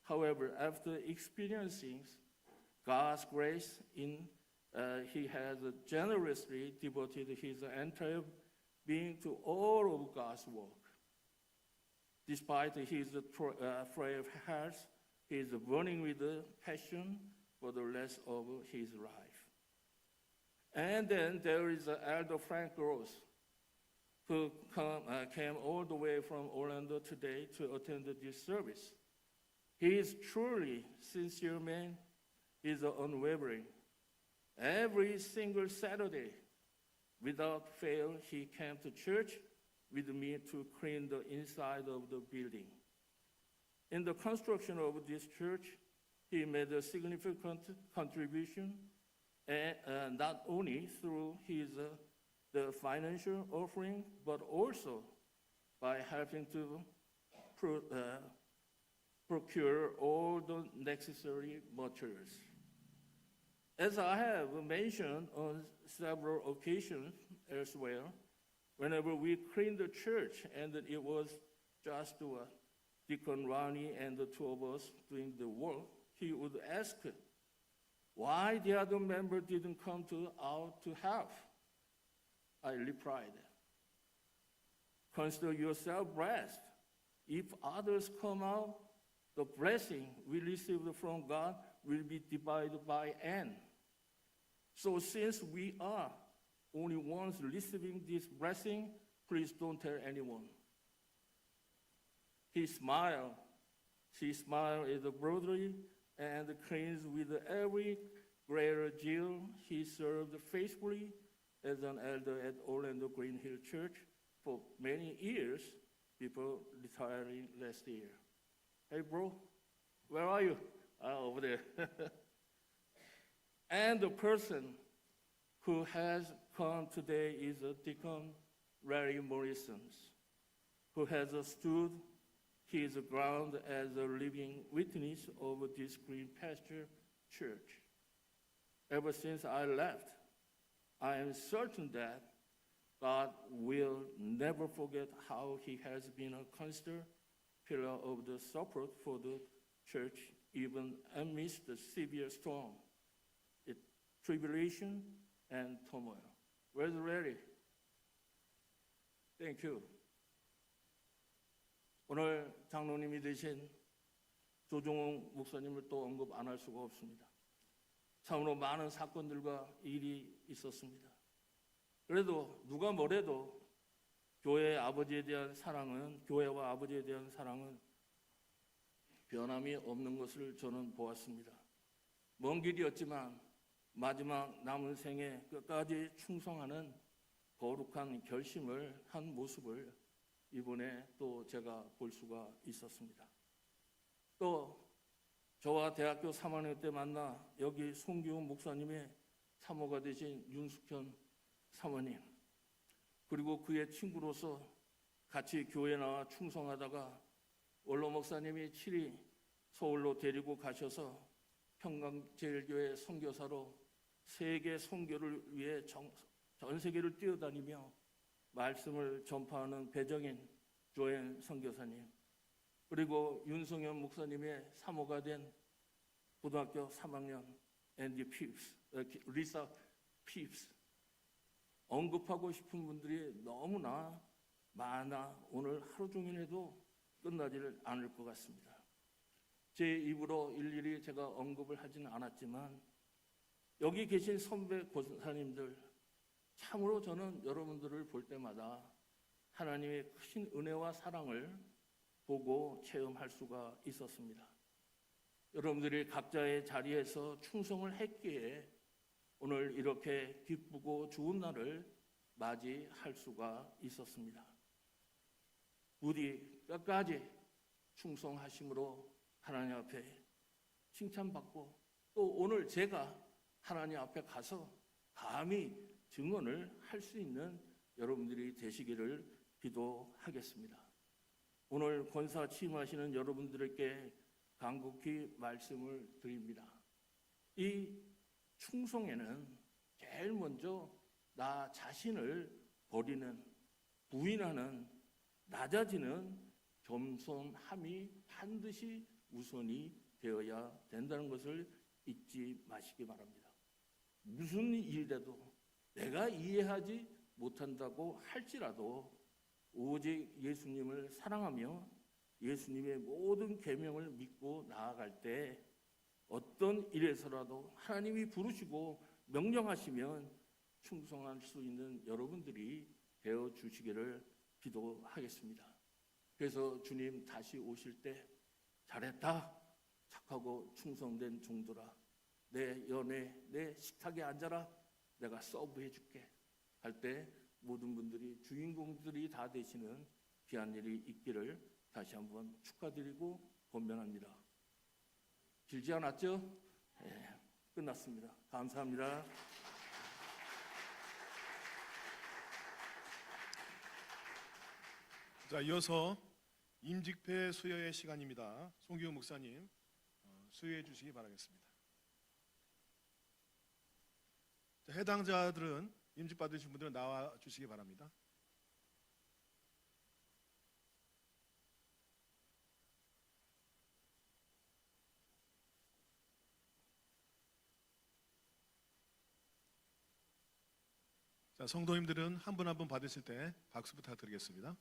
however, after experiencing God's grace he has generously devoted his entire being to all of God's work. Despite his frail heart, he is burning with passion for the rest of his life. And then there is Elder Frank Gross, who came all the way from Orlando today to attend this service. He is truly sincere man. He is unwavering. Every single Saturday, without fail, he came to church with me to clean the inside of the building. In the construction of this church, he made a significant contribution, and not only through the financial offering, but also by helping to procure all the necessary materials. As I have mentioned on several occasions elsewhere, whenever we cleaned the church and it was just Deacon Ronnie and the two of us doing the work, he would ask why the other member didn't come out to help. I replied, "Consider yourself blessed. If others come out, the blessing we received from God will be divided by n. So since we are only ones receiving this blessing, please don't tell anyone." He smiled as brotherly and cleansed with every greater zeal. He served faithfully as an elder at Orlando Green Hill Church for many years before retiring last year. Hey, bro, where are you? Over there. And the person who has come today is Deacon Larry Morrison, who has stood his ground as a living witness of this Green Pasture Church. Ever since I left, I am certain that God will never forget how he has been a constant pillar of the support for the church, even amidst the severe storm, tribulation, and turmoil. Where's Larry? Thank you. 오늘 장로님이 되신 조종홍 목사님을 또 언급 안 할 수가 없습니다. 참으로 많은 사건들과 일이 있었습니다. 그래도 누가 뭐래도 교회의 아버지에 대한 사랑은, 교회와 아버지에 대한 사랑은 변함이 없는 것을 저는 보았습니다. 먼 길이었지만 마지막 남은 생에 끝까지 충성하는 거룩한 결심을 한 모습을 이번에 또 제가 볼 수가 있었습니다. 또 저와 대학교 3학년 때 만나 여기 송기훈 목사님의 사모가 되신 윤숙현 사모님, 그리고 그의 친구로서 같이 교회 나와 충성하다가 원로 목사님이 7위 서울로 데리고 가셔서 평강제일교회 선교사로 세계 선교를 위해 전 세계를 뛰어다니며 말씀을 전파하는 배정인 조엔 선교사님, 그리고 윤성현 목사님의 사모가 된 고등학교 3학년 앤디 핍스, 리사 핍스, 언급하고 싶은 분들이 너무나 많아 오늘 하루 종일 해도 끝나지를 않을 것 같습니다. 제 입으로 일일이 제가 언급을 하지는 않았지만 여기 계신 선배 권사님들, 참으로 저는 여러분들을 볼 때마다 하나님의 크신 은혜와 사랑을 보고 체험할 수가 있었습니다. 여러분들이 각자의 자리에서 충성을 했기에 오늘 이렇게 기쁘고 좋은 날을 맞이할 수가 있었습니다. 부디 끝까지 충성하심으로 하나님 앞에 칭찬받고, 또 오늘 제가 하나님 앞에 가서 감히 증언을 할 수 있는 여러분들이 되시기를 기도하겠습니다. 오늘 권사 취임하시는 여러분들에게 간곡히 말씀을 드립니다. 이 충성에는 제일 먼저 나 자신을 버리는, 부인하는, 낮아지는 겸손함이 반드시 우선이 되어야 된다는 것을 잊지 마시기 바랍니다. 무슨 일이라도 내가 이해하지 못한다고 할지라도 오직 예수님을 사랑하며 예수님의 모든 계명을 믿고 나아갈 때 어떤 일에서라도 하나님이 부르시고 명령하시면 충성할 수 있는 여러분들이 되어 주시기를 기도하겠습니다. 그래서 주님 다시 오실 때 잘했다, 착하고 충성된 종들아, 내 연회, 내 식탁에 앉아라, 내가 서브해 줄게 할 때 모든 분들이 주인공들이 다 되시는 귀한 일이 있기를 다시 한번 축하드리고 권면합니다. 길지 않았죠? 네, 끝났습니다. 감사합니다. 자, 이어서 임직패 수여의 시간입니다. 송기훈 목사님 수여해 주시기 바라겠습니다. 자, 해당자들은 임직 받으신 분들은 나와 주시기 바랍니다. 자, 성도님들은 한 분 한 분 받으실 때 박수 부탁드리겠습니다.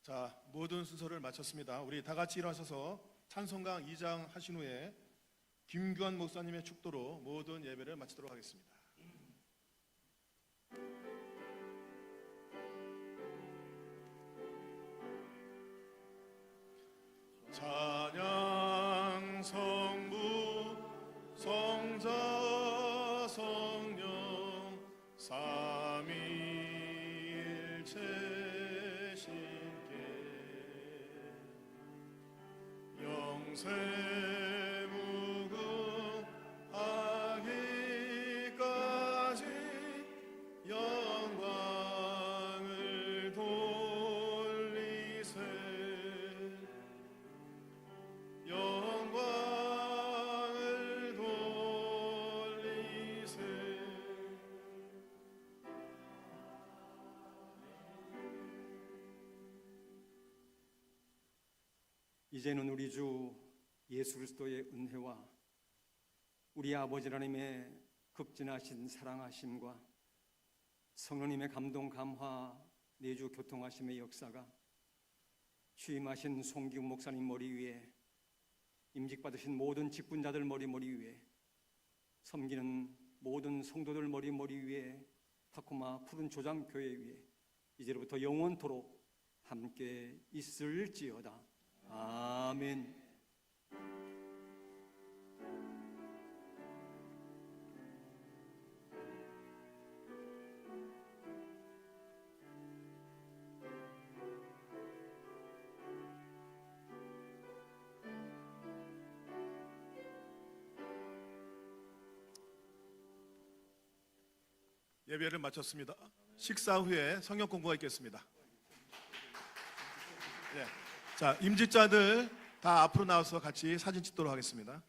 자, 모든 순서를 마쳤습니다. 우리 다 같이 일어나셔서 찬송가 2장 하신 후에 김규환 목사님의 축도로 모든 예배를 마치도록 하겠습니다. 찬양 성부 성자 성령 삼위일체 신께 영세 무궁하기까지 영광을 돌리세 영광을 돌리세. 이제는 우리 주 예수 그리스도의 은혜와 우리 아버지 하나님의 극진하신 사랑하심과 성령님의 감동 감화 내주 교통하심의 역사가 취임하신 송기훈 목사님 머리 위에 임직받으신 모든 직분자들 머리 위에 섬기는 모든 성도들 머리 위에 타코마 푸른 조장 교회 위에 이제로부터 영원토록 함께 있을지어다. 아멘. 예배를 마쳤습니다. 식사 후에 성경 공부가 있겠습니다. 네. 자, 임직자들 다 앞으로 나와서 같이 사진 찍도록 하겠습니다.